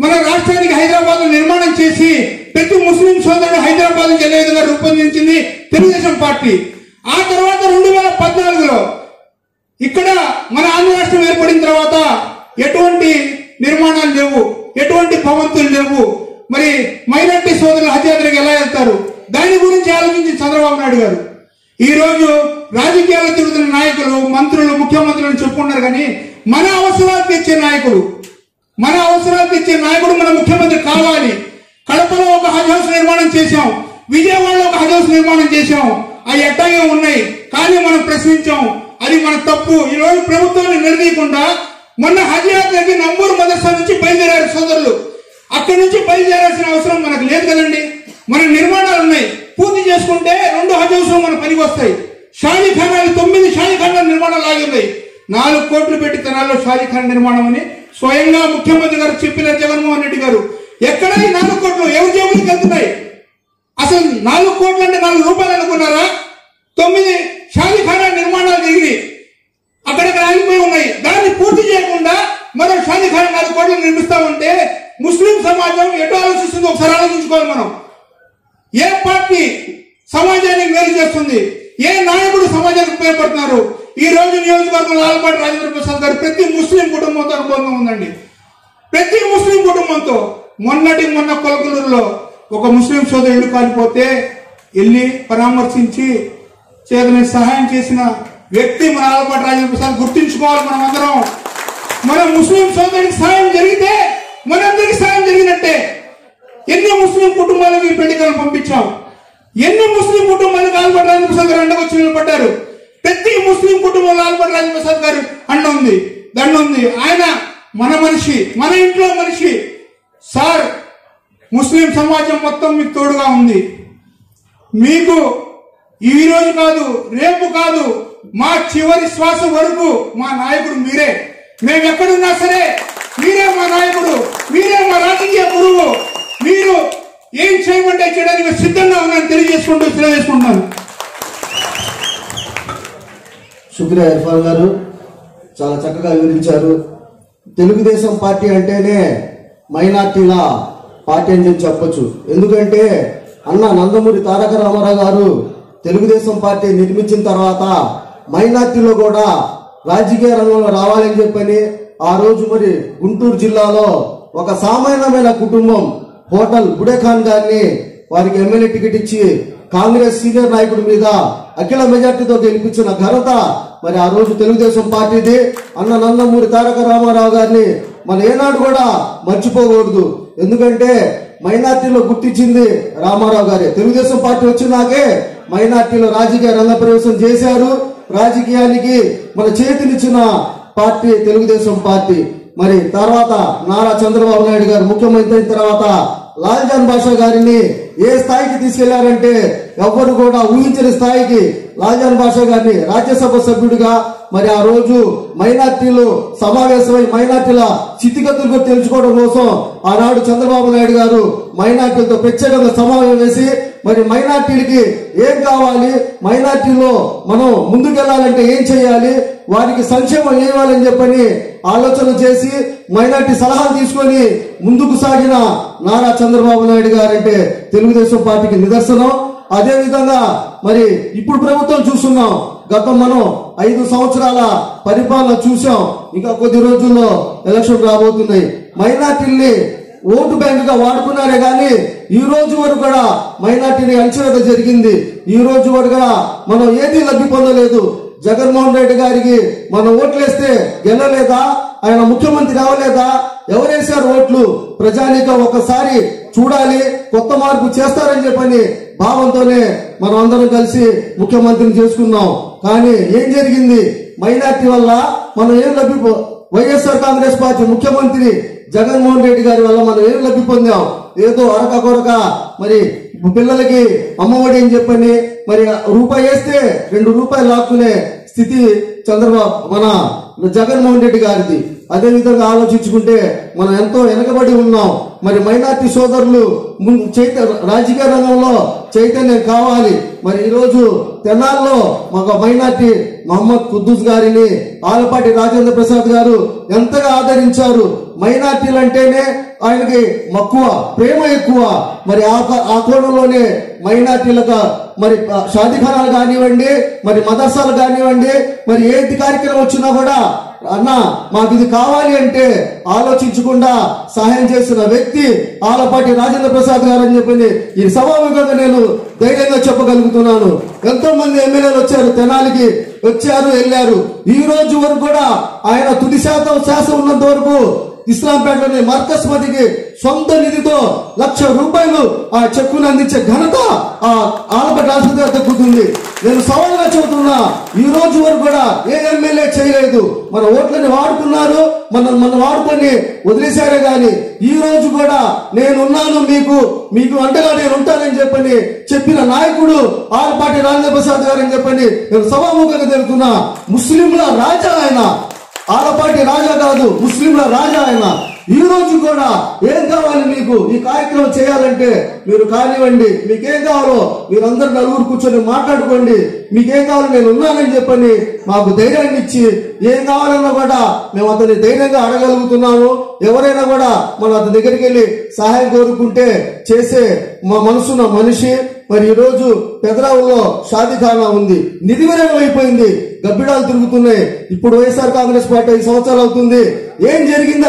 మన రాష్ట్రానికి హైదరాబాద్ లో నిర్మాణం చేసి ప్రతి ముస్లిం సోదరుడు హైదరాబాద్ కి వెళ్లే విధంగా రూపొందించింది తెలుగుదేశం పార్టీ. ఆ తర్వాత 2014లో ఇక్కడ మన ఆంధ్ర రాష్ట్రం ఏర్పడిన తర్వాత ఎటువంటి నిర్మాణాలు లేవు, ఎటువంటి భవంతులు లేవు. మరి మైనార్టీ సోదరులు హజ్ యాత్రకి ఎలా వెళ్తారు? దాని గురించి ఆలోచించి చంద్రబాబు నాయుడు గారు ఈ రోజు రాజకీయాలు తిరుగుతున్న నాయకులు, మంత్రులు, ముఖ్యమంత్రులను చెప్పుకున్నారు. కానీ మన అవసరాలు తెచ్చే నాయకుడు మన ముఖ్యమంత్రి కావాలి. కడపలో ఒక హజ్ హౌస్ నిర్మాణం చేశాం, విజయవాడలో ఒక హజ్ హౌస్ నిర్మాణం చేశాం. అవి ఎట్టాగే ఉన్నాయి, కానీ మనం ప్రశ్నించాం. అది మన తప్పు. ఈ రోజు ప్రభుత్వాన్ని నిలదీయకుండా మొన్న హజ్ యాత్రకి నంబూరు మదర్సా నుంచి బయలుదేరారు సోదరులు. అక్కడి నుంచి బయలుదేరాల్సిన అవసరం మనకు లేదు కదండి. మన నిర్మాణాలు ఉన్నాయి, పూర్తి చేసుకుంటే 2 హజ్ హౌస్ మన పనికి వస్తాయి. షాజీఖానాలు 9 షాజీఖానాల నిర్మాణాలు ఆగి ఉన్నాయి. 4 కోట్లు పెట్టి తెనాల్లో షాజీఖాన్ నిర్మాణం అని స్వయంగా ముఖ్యమంత్రి గారు చెప్పిన జగన్మోహన్ రెడ్డి గారు. ఎక్కడ ఈ 4 కోట్లు ఎవరి జేబులకు వెళ్తున్నాయి? అసలు 4 కోట్లు అంటే 4 రూపాయలు అనుకున్నారా? 9 షాజీఖానా నిర్మాణాలు జరిగి అక్కడక్కడ ఆగిపోయి ఉన్నాయి. దాన్ని పూర్తి చేయకుండా మరో షాజీఖానా 4 కోట్లు నిర్మిస్తామంటే ముస్లిం సమాజం ఎటు ఆలోచిస్తుందో ఒకసారి ఆలోచించుకోవాలి. మనం ఏ పార్టీ సమాజానికి మేలు చేస్తుంది, ఏ నాయకుడు సమాజానికి ఉపయోగపడుతున్నారు? ఈ రోజు నియోజకవర్గంలో ఆలపాటి రాజేంద్ర ప్రసాద్ గారు ప్రతి ముస్లిం కుటుంబంతో అనుబంధం ఉందండి. ప్రతి ముస్లిం కుటుంబంతో. మొన్న కొలకలూరులో ఒక ముస్లిం సోదరుడు కాలిపోతే వెళ్ళి పరామర్శించి చేతనే సహాయం చేసిన వ్యక్తి మన ఆలపాటి రాజేంద్ర ప్రసాద్. గుర్తుంచుకోవాలి మనం అందరం. మన ముస్లిం సోదరుడికి సహాయం జరిగితే మనందరికి సహాయం జరిగినట్టే. ఎన్ని ముస్లిం కుటుంబాలకు ఈ పెళ్లికలను పంపించాం, ఎన్ని ముస్లిం కుటుంబాలకు ఆలపాటి రాజేంద్ర ప్రసాద్ గారు అండగా వచ్చి నిలబడ్డారు. ప్రతి ముస్లిం కుటుంబంలో ఆలపాటి రాజేంద్ర ప్రసాద్ గారు అండ ఉంది, దండ ఉంది. ఆయన మన మనిషి, మన ఇంట్లో మనిషి. సార్, ముస్లిం సమాజం మొత్తం మీకు తోడుగా ఉంది. మీకు ఈ రోజు కాదు, రేపు కాదు, మా చివరి శ్వాస వరకు మా నాయకుడు మీరే. మేము ఎక్కడున్నా సరే మీరే మా నాయకుడు, మీరే మా రాజకీయ గురువు. మీరు ఏం చేయమంటే చేయడానికి సిద్ధంగా ఉన్నాను తెలియజేసుకుంటున్నాను. శుక్రియా ఇర్ఫాన్ గారు, చాలా చక్కగా వివరించారు. తెలుగుదేశం పార్టీ అంటేనే మైనార్టీల పార్టీ అని చెప్పొచ్చు. ఎందుకంటే అన్న నందమూరి తారక రామారావు గారు తెలుగుదేశం పార్టీ నిర్మించిన తర్వాత మైనార్టీలో కూడా రాజకీయ రంగంలో రావాలని చెప్పని ఆ రోజు మరి గుంటూరు జిల్లాలో ఒక సామాన్యమైన కుటుంబం హోటల్ బుడేఖాన్ గారిని వారికి ఎమ్మెల్యే టికెట్ ఇచ్చి కాంగ్రెస్ సీనియర్ నాయకుడి మీద అఖిల మెజార్టీతో గెలిపించిన ఘనత మరి ఆ రోజు తెలుగుదేశం పార్టీది. అన్న నందమూరి తారక రామారావు గారిని మనం ఏనాడు కూడా మర్చిపోకూడదు. ఎందుకంటే మైనార్టీలో గుర్తించింది రామారావు గారే. తెలుగుదేశం పార్టీ వచ్చినాకే మైనార్టీలో రాజకీయ రంగ ప్రవేశం చేశారు. రాజకీయానికి మన చేతినిచ్చిన పార్టీ తెలుగుదేశం పార్టీ. మరి తర్వాత నారా చంద్రబాబు నాయుడు గారు ముఖ్యమంత్రి అయిన తర్వాత లాల్జాన్ బాషా గారిని ఏ స్థాయికి తీసుకెళ్లారంటే ఎవ్వరు కూడా ఊహించని స్థాయికి లాల్జాన్ బాషా గారిని రాజ్యసభ సభ్యుడిగా మరి ఆ రోజు మైనార్టీలు సమావేశమై మైనార్టీల స్థితిగతులు తెలుసుకోవడం కోసం ఆనాడు చంద్రబాబు నాయుడు గారు మైనార్టీలతో ప్రత్యేకంగా సమావేశం వేసి మరి మైనార్టీలకి ఏం కావాలి, మైనార్టీలో మనం ముందుకెళ్లాలంటే ఏం చేయాలి, వారికి సంక్షేమం ఇవ్వాలని చెప్పని ఆలోచన చేసి మైనార్టీ సలహాలు తీసుకొని ముందుకు సాగిన నారా చంద్రబాబు నాయుడు గారంటే తెలుగుదేశం పార్టీకి నిదర్శనం. అదే విధంగా మరి ఇప్పుడు ప్రభుత్వం చూస్తున్నాం. గతం మనం 5 సంవత్సరాల పరిపాలన చూసాం. ఇంకా కొద్ది రోజుల్లో ఎలక్షన్ రాబోతున్నాయి. మైనార్టీల్ని ఓటు బ్యాంక్ గా వాడుకున్నారే గాని ఈ రోజు వరకు కూడా మైనార్టీని అణచివేత జరిగింది. ఈ రోజు వరకు కూడా మనం ఏదీ లబ్ధి పొందలేదు. జగన్మోహన్ రెడ్డి గారికి మనం ఓట్లేస్తే గెలలేదా? ఆయన ముఖ్యమంత్రి కావలేదా? ఎవరేశారు ఓట్లు? ప్రజానీకం ఒకసారి చూడాలి, కొత్త మార్పు చేస్తారని చెప్పని భావంతోనే మనం అందరం కలిసి ముఖ్యమంత్రిని చేసుకున్నాం. కానీ ఏం జరిగింది? మైనార్టీ వల్ల మనం ఏం వైఎస్ఆర్ కాంగ్రెస్ పార్టీ ముఖ్యమంత్రి జగన్మోహన్ రెడ్డి గారి వల్ల మనం ఏం లబ్ధి పొందాం? ఏదో అరక కొరక మరి పిల్లలకి అమ్మఒడి అని చెప్పని మరి రూపాయి వేస్తే 2 రూపాయలు లాక్కునే స్థితి చంద్రబాబు మన జగన్మోహన్ రెడ్డి గారిది. అదే విధంగా ఆలోచించుకుంటే మనం ఎంతో వెనకబడి ఉన్నాం. మరి మైనార్టీ సోదరులు రాజకీయ రంగంలో చైతన్యం కావాలి. మరి ఈరోజు తెనాల్లో మాకు మైనార్టీ మహమ్మద్ కుద్దూస్ గారిని ఆలపాటి రాజేంద్ర ప్రసాద్ గారు ఎంతగా ఆదరించారు. మైనార్టీలు అంటేనే ఆయనకి మక్కువ, ప్రేమ ఎక్కువ. మరి ఆ కోణంలోనే మైనార్టీలకు మరి షాదీఖానాలు కానివ్వండి, మరి మదర్సాలు కానివ్వండి, మరి ఏది కార్యక్రమం వచ్చినా కూడా అన్న మాకు ఇది కావాలి అంటే ఆలోచించకుండా సహాయం చేసిన వ్యక్తి ఆలపాటి రాజేంద్ర ప్రసాద్ గారు అని చెప్పి ఈ సభాముఖంగా నేను ధైర్యంగా చెప్పగలుగుతున్నాను. ఎంతో మంది ఎమ్మెల్యేలు వచ్చారు, తెనాలికి వచ్చారు, వెళ్ళారు. ఈ రోజు వరకు కూడా ఆయన తుది శాసం ఉన్నంత వరకు ఇస్లాంపేటలోని మర్కజ్ మదికి సొంత నిధితో ₹1,00,000 ఆ చెక్కును అందించే ఘనత ఆ ఆలపాటి రాజేంద్ర దక్కుతుంది. నేను సవాల్గా చెబుతున్నా, ఈ రోజు వరకు కూడా ఏ ఎమ్మెల్యే చేయలేదు. మన ఓట్లని వాడుకున్నారు, మన వాడుకొని వదిలేశారే గాని ఈ రోజు కూడా నేనున్నాను, మీకు అంటగా నేను ఉంటానని చెప్పిన నాయకుడు ఆలపాటి రాజేంద్ర ప్రసాద్ గారు అని చెప్పని నేను సభాముఖంగా తెలుపుతున్నా. ముస్లింల రాజా ఆయన, ఆలపాటి రాజా కాదు, ముస్లింల రాజా ఆయన. ఈ రోజు కూడా ఏం కావాలి మీకు? ఈ కార్యక్రమం చేయాలంటే మీరు కానివ్వండి, మీకేం కావాలో మీరందరూ నలుగురు కూర్చొని మాట్లాడుకోండి. మీకేం కావాలో నేను ఉన్నానని చెప్పని మాకు ధైర్యాన్ని ఇచ్చి ఏం కావాలన్నా కూడా మేము అతన్ని ధైర్యంగా అడగలుగుతున్నాము. ఎవరైనా కూడా మనం అతని దగ్గరికి వెళ్ళి సహాయం కోరుకుంటే చేసే మా మనసున్న మనిషి. మరి ఈ రోజు పెదరావులో షాదీఖానా ఉంది, నిధి విరామం అయిపోయింది, గబ్బిడాలు తిరుగుతున్నాయి. ఇప్పుడు వైఎస్ఆర్ కాంగ్రెస్ పార్టీ 5 సంవత్సరాలు అవుతుంది. ఏం జరిగింది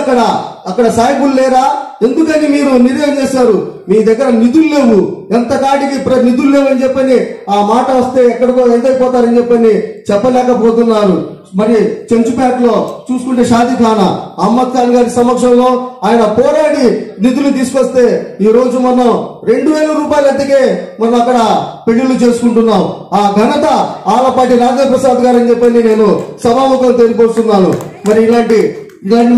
అక్కడ సాయిబులు లేరా? ఎందుకని మీరు నిర్ణయం చేశారు? మీ దగ్గర నిధులు లేవు, ఎంత కాటికి నిధులు లేవు అని చెప్పని ఆ మాట వస్తే ఎక్కడికో ఎంతైపోతారని చెప్పని చెప్పలేకపోతున్నారు. మరి చెంచుపేటలో చూసుకుంటే షాదీఖానా అహ్మద్ ఖాన్ గారి సమక్షంలో ఆయన పోరాడి నిధులు తీసుకొస్తే ఈ రోజు మనం ₹2,000 ఎత్తికే మనం అక్కడ పెళ్లిళ్లు చేసుకుంటున్నాం. ఆ ఘనత ఆలపాటి రాజేంద్ర ప్రసాద్ గారు అని చెప్పని నేను సభాముఖం తెలియపరుస్తున్నాను. మరి ఇలాంటి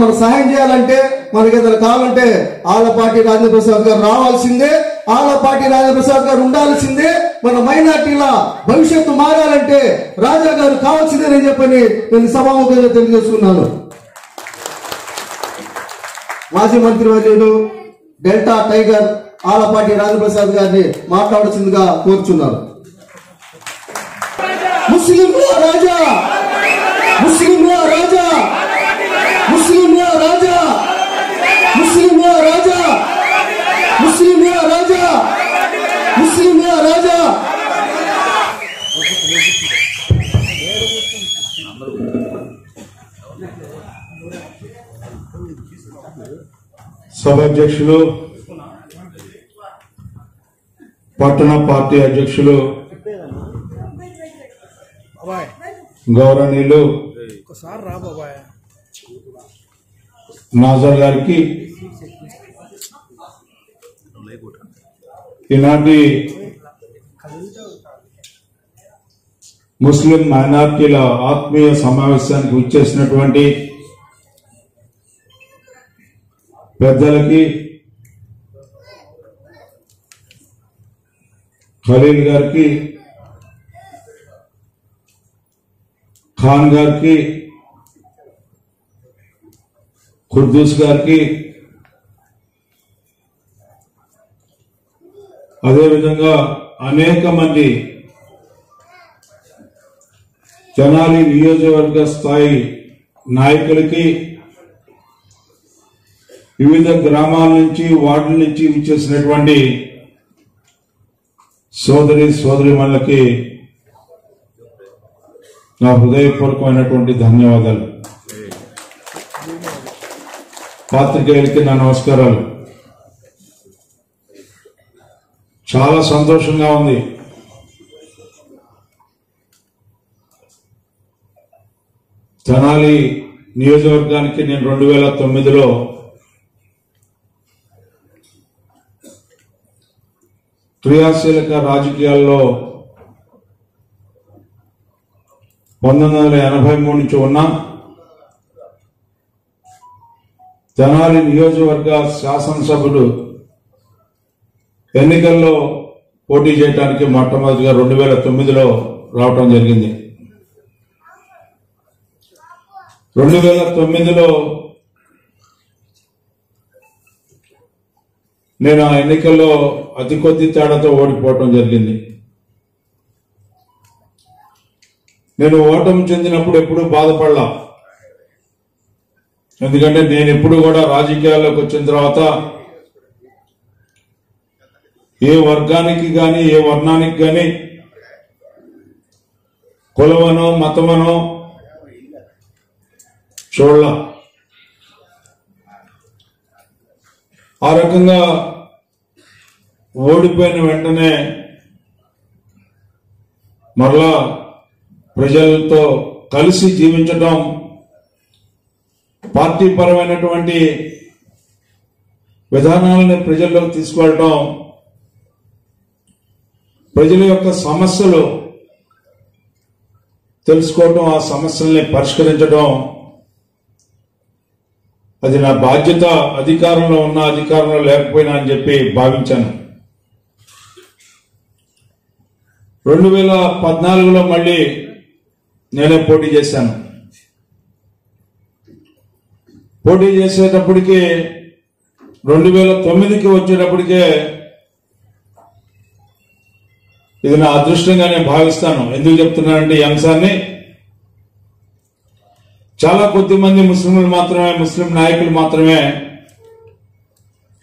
మనం సహాయం చేయాలంటే మనకి ఏదైనా కావాలంటే ఆలపాటి రాజేంద్ర ప్రసాద్ గారు రావాల్సిందే, ఆలపాటి రాజేంద్ర ప్రసాద్ గారు ఉండాల్సిందే. మన మైనార్టీల భవిష్యత్తు మారాలంటే రాజా గారు కావాల్సిందేనని చెప్పని నేను సభాముఖంగా తెలియజేసుకున్నాను. మాజీ మంత్రి వర్యులు డెల్టా టైగర్ ఆలపాటి రాజేంద్ర ప్రసాద్ గారిని మాట్లాడాల్సిందిగా కోరుచున్నారు. ముస్లింల రాజా, ముస్లింల రాజా, ముస్లింల రాజా, ముస్లింల రాజా, ముస్లింల రాజా, ముస్లింల రాజా. సభాధ్యక్షులు, పట్టణ పార్టీ అధ్యక్షులు, గౌరవనీయులు నాజర్ గారికి, ఈనాటి ముస్లిం మైనార్టీల ఆత్మీయ సమావేశానికి వచ్చేసినటువంటి పెద్దలకి, ఖలీల్ గారికి, ఖాన్ గారికి, ఖుద్దూస్ గారికి, అదేవిధంగా అనేక మంది తెనాలి నియోజకవర్గ స్థాయి నాయకులకి, వివిధ గ్రామాల నుంచి వార్డుల నుంచి విచ్చేసినటువంటి సోదరిమణులకి నా హృదయపూర్వకమైనటువంటి ధన్యవాదాలు. పాత్రికేయులకి నా నమస్కారాలు. చాలా సంతోషంగా ఉంది. తెనాలి నియోజకవర్గానికి నేను 2009లో క్రియాశీలక రాజకీయాల్లో 1983 నుంచి ఉన్నా. తెనాలి నియోజకవర్గ శాసనసభ్యులు ఎన్నికల్లో పోటీ చేయడానికి మొట్టమొదటిగా 2009లో రావటం జరిగింది. 2009లో నేను ఆ ఎన్నికల్లో అతి కొద్ది తేడాతో ఓడిపోవటం జరిగింది. నేను ఓటమి చెందినప్పుడు ఎప్పుడూ బాధపడలా. ఎందుకంటే నేను ఎప్పుడు కూడా రాజకీయాల్లోకి వచ్చిన తర్వాత ఏ వర్గానికి కానీ ఏ వర్ణానికి కానీ కులమనో మతమనో చూడలా. ఆ రకంగా ఓడిపోయిన వెంటనే మరలా ప్రజలతో కలిసి జీవించడం, పార్టీ పరమైనటువంటి విధానాలను ప్రజల్లోకి తీసుకెళ్ళటం, ప్రజల యొక్క సమస్యలు తెలుసుకోవటం, ఆ సమస్యల్ని పరిష్కరించడం అది నా బాధ్యత. అధికారంలో ఉన్న అధికారంలో లేకపోయినా అని చెప్పి భావించాను. 2014లో మళ్ళీ నేనే పోటీ చేశాను. పోటీ చేసేటప్పటికి 2009కి వచ్చేటప్పటికే ఇది నా అదృష్టంగా నేను భావిస్తాను. ఎందుకు చెప్తున్నానంటే ఈ అంశాన్ని, చాలా కొద్ది మంది ముస్లింలు మాత్రమే, ముస్లిం నాయకులు మాత్రమే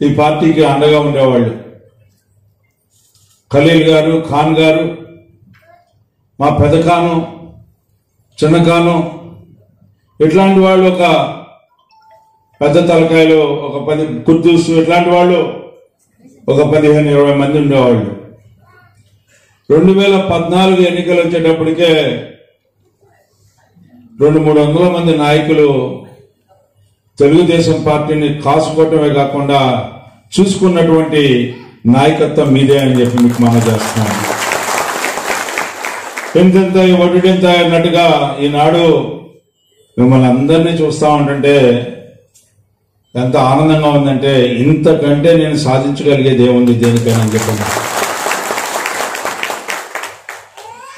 ఈ పార్టీకి అండగా ఉండేవాళ్ళు. ఖలీల్ గారు, ఖాన్ గారు, మా పెద్ద ఖాను, చిన్న ఖాను, ఇట్లాంటి వాళ్ళు ఒక పెద్ద తలకాయలు, ఒక 10 కుర్దూసు, ఇట్లాంటి వాళ్ళు ఒక 15-20 మంది ఉండేవాళ్ళు. 2014 ఎన్నికలు వచ్చేటప్పటికే 200-300 మంది నాయకులు తెలుగుదేశం పార్టీని కాసుకోవటమే కాకుండా చూసుకున్నటువంటి నాయకత్వం మీదే అని చెప్పి మీకు మనం చేస్తున్నాను. ఎంతెంత ఒడ్డుడెంత అన్నట్టుగా ఈనాడు మిమ్మల్ని అందరినీ చూస్తా ఉంటుంటే ఎంత ఆనందంగా ఉందంటే, ఇంతకంటే నేను సాధించగలిగేది ఏముంది దేనికైనా అని చెప్పండి.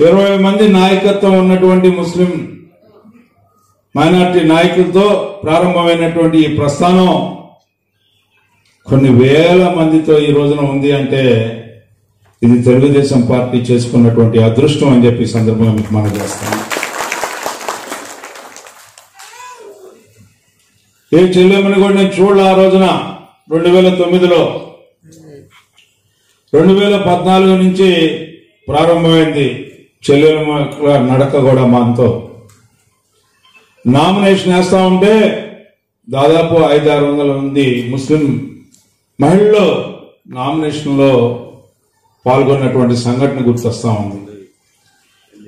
20 మంది నాయకత్వం ఉన్నటువంటి ముస్లిం మైనార్టీ నాయకులతో ప్రారంభమైనటువంటి ఈ ప్రస్థానం కొన్ని వేల మందితో ఈ రోజున ఉంది అంటే ఇది తెలుగుదేశం పార్టీ చేసుకున్నటువంటి అదృష్టం అని చెప్పి సందర్భంగా మీకు మనం చేస్తాను. ఏ చెల్లెమ్మని కూడా నేను చూడలే ఆ రోజున 2009లో. 2014 నుంచి ప్రారంభమైంది చెల్లెమ్మ నడక కూడా మాతో. నామినేషన్ వేస్తా ఉంటే దాదాపు 500-600 మంది ముస్లిం మహిళలు నామినేషన్లో పాల్గొన్నటువంటి సంఘటన గుర్తొస్తా ఉంది.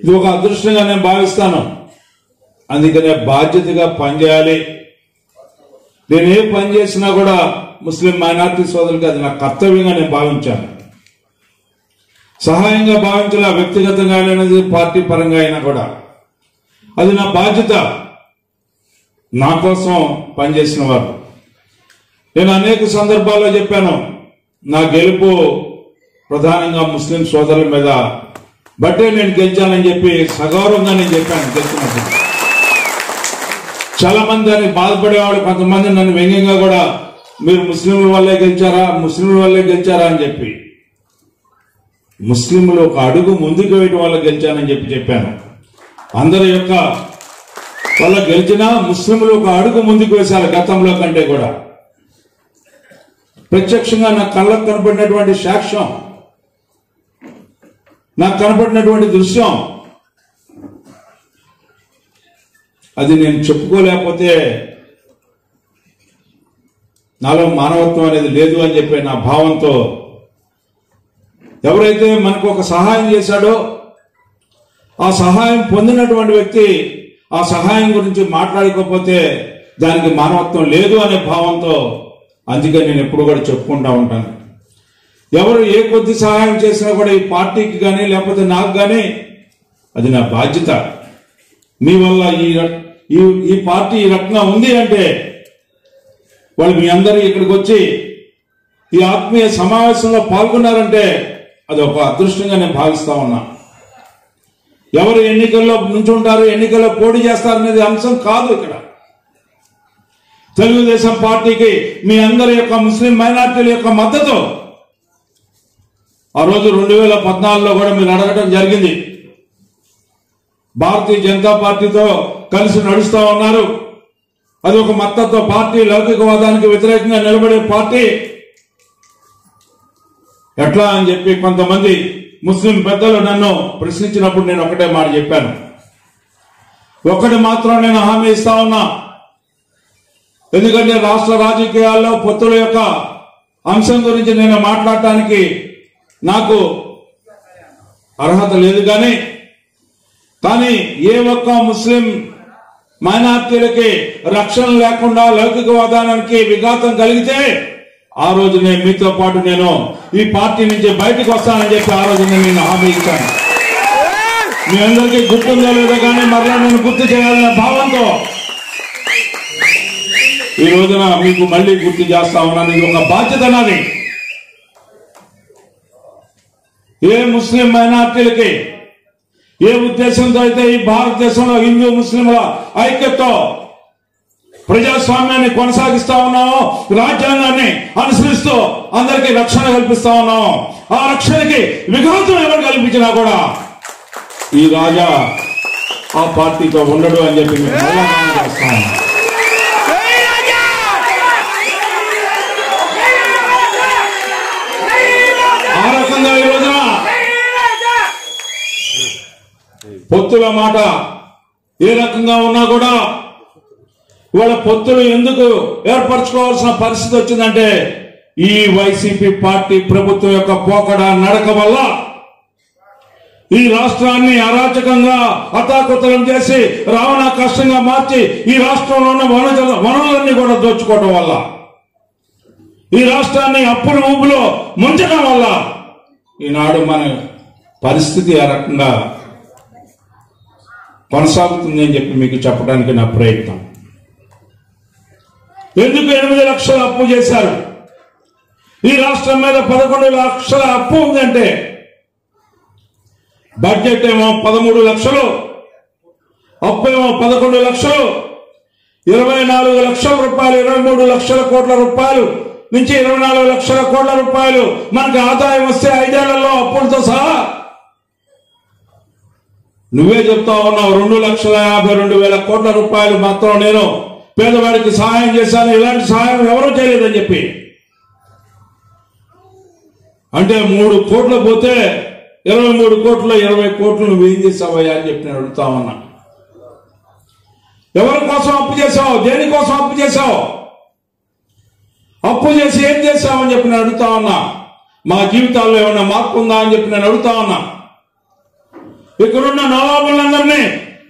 ఇది ఒక అదృష్టంగా నేను భావిస్తాను. అందుకనే బాధ్యతగా పనిచేయాలి. నేను ఏ పని చేసినా కూడా ముస్లిం మైనార్టీ సోదరులకి అది నా కర్తవ్యంగా నేను భావించాను. సహాయంగా భావించాల, వ్యక్తిగతంగా అయినది, పార్టీ పరంగా అయినా కూడా అది నా బాధ్యత. నా కోసం పనిచేసిన వారు. నేను అనేక సందర్భాల్లో చెప్పాను, నా గెలుపు ప్రధానంగా ముస్లిం సోదరుల మీద బట్టే నేను గెలిచానని చెప్పి సగౌరవంగా నేను చెప్పాను. గెలిచినప్పుడు చాలా మంది దాన్ని బాధపడేవాడు. కొంతమంది నన్ను వ్యంగ్యంగా కూడా మీరు ముస్లింల వల్లే గెలిచారా, ముస్లింల వల్లే గెలిచారా అని చెప్పి, ముస్లింలు ఒక అడుగు ముందుకు వేయడం వల్ల గెలిచానని చెప్పాను. అందరి యొక్క వల్ల గెలిచినా ముస్లింలు ఒక అడుగు ముందుకు వేశారు గతంలో కంటే కూడా. ప్రత్యక్షంగా నాకు కళ్ళకు కనపడినటువంటి సాక్ష్యం, నాకు కనపడినటువంటి దృశ్యం, అది నేను చెప్పుకోలేకపోతే నాలో మానవత్వం అనేది లేదు అని చెప్పే నా భావంతో ఎవరైతే మనకు ఒక సహాయం చేశాడో ఆ సహాయం పొందినటువంటి వ్యక్తి ఆ సహాయం గురించి మాట్లాడకపోతే దానికి మానవత్వం లేదు అనే భావంతో, అందుకే నేను ఎప్పుడు కూడా చెప్పుకుంటా ఉంటాను. ఎవరు ఏ కొద్ది సహాయం చేసినా కూడా ఈ పార్టీకి కానీ లేకపోతే నాకు కానీ అది నా బాధ్యత. మీ వల్ల ఈ పార్టీ ఈ రకంగా ఉంది అంటే వాళ్ళు మీ అందరూ ఇక్కడికి వచ్చి ఈ ఆత్మీయ సమావేశంలో పాల్గొన్నారంటే అది ఒక అదృష్టంగా నేను భావిస్తా ఉన్నా. ఎవరు ఎన్నికల్లో నుంచుంటారు, ఎన్నికల్లో పోటీ చేస్తారనేది అంశం కాదు. ఇక్కడ తెలుగుదేశం పార్టీకి మీ అందరి యొక్క ముస్లిం మైనార్టీల యొక్క మద్దతు ఆ రోజు 2014లో కూడా మీరు అడగటం జరిగింది. భారతీయ జనతా పార్టీతో కలిసి నడుస్తా ఉన్నారు. అది ఒక మద్దతు పార్టీ, లౌకికవాదానికి వ్యతిరేకంగా నిలబడే పార్టీ. ఎట్లా అని చెప్పి కొంతమంది ముస్లిం పెద్దలు నన్ను ప్రశ్నించినప్పుడు నేను ఒకటే మాట చెప్పాను. ఒకటి మాత్రం నేను హామీ ఇస్తా ఉన్నా. ఎందుకంటే రాష్ట్ర రాజకీయాల్లో పొత్తుల యొక్క అంశం గురించి నేను మాట్లాడటానికి నాకు అర్హత లేదు. కానీ ఏ ఒక్క ముస్లిం మైనార్టీలకి రక్షణ లేకుండా లౌకికవాదానికి విఘాతం కలిగితే ఆ రోజు నేను మీతో పాటు నేను ఈ పార్టీ నుంచి బయటకు వస్తానని చెప్పి ఆ రోజు నేను హామీ ఇస్తాను. మీ అందరికీ గుర్తుందో లేదో కానీ మరలా నేను గుర్తు చేయాలనే భావంతో ఈ రోజున మీకు మళ్ళీ గుర్తు చేస్తా ఉన్నాను. ఇది ఒక బాధ్యత నాది. ఏ ముస్లిం మైనార్టీలకి ఏ ఉద్దేశంతో అయితే ఈ భారతదేశంలో హిందూ ముస్లింల ఐక్యతతో ప్రజాస్వామ్యాన్ని కొనసాగిస్తా ఉన్నామో, రాజ్యాంగాన్ని అనుసరిస్తూ అందరికీ రక్షణ కల్పిస్తా ఉన్నామో, ఆ రక్షణకి విఘాతం ఎవరు కల్పించినా కూడా ఈ రాజా ఆ పార్టీతో ఉండడు అని చెప్పి చేస్తాను. ఆ రకంగా ఈ రోజున పొత్తుల మాట ఏ రకంగా ఉన్నా కూడా వాళ్ళ పొత్తులు ఎందుకు ఏర్పరచుకోవాల్సిన పరిస్థితి వచ్చిందంటే ఈ వైసీపీ పార్టీ ప్రభుత్వం యొక్క పోకడ నడక వల్ల ఈ రాష్ట్రాన్ని అరాచకంగా అతాకుతలం చేసి రావణ కష్టంగా మార్చి ఈ రాష్ట్రంలో ఉన్న వనరులన్నీ కూడా దోచుకోవడం వల్ల, ఈ రాష్ట్రాన్ని అప్పుల ఊబులో ముంచడం వల్ల ఈనాడు మన పరిస్థితి ఆ రకంగా కొనసాగుతుంది అని చెప్పి మీకు చెప్పడానికి నా ప్రయత్నం. ఎందుకు 8 లక్షల అప్పు చేశారు? ఈ రాష్ట్రం మీద 11 లక్షల అప్పు ఉందంటే బడ్జెట్ ఏమో 13 లక్షలు, అప్పు ఏమో 11 లక్షలు, 24 లక్షల రూపాయలు, 23 లక్షల కోట్ల రూపాయలు నుంచి 24 లక్షల కోట్ల రూపాయలు మనకు ఆదాయం వస్తే 5 ఏళ్లలో అప్పులతో సహా నువ్వే చెప్తా ఉన్నావు 2,52,000 కోట్ల రూపాయలు మాత్రం నేను పేదవాడికి సహాయం చేశాను, ఇలాంటి సహాయం ఎవరూ చేయలేదని చెప్పి. అంటే 3 కోట్లు పోతే 23 కోట్లు 20 కోట్లు నువ్వేం చేసావయ్యా అని చెప్పి నేను అడుగుతా ఉన్నా. ఎవరి కోసం అప్పు చేశావు? దేనికోసం అప్పు చేశావు? అప్పు చేసి ఏం చేశావని చెప్పి నేను అడుగుతా ఉన్నా. మా జీవితాల్లో ఏమైనా మార్పు ఉందా అని చెప్పి నేను అడుగుతా ఉన్నా. ఇక్కడున్న నవాబులందరినీ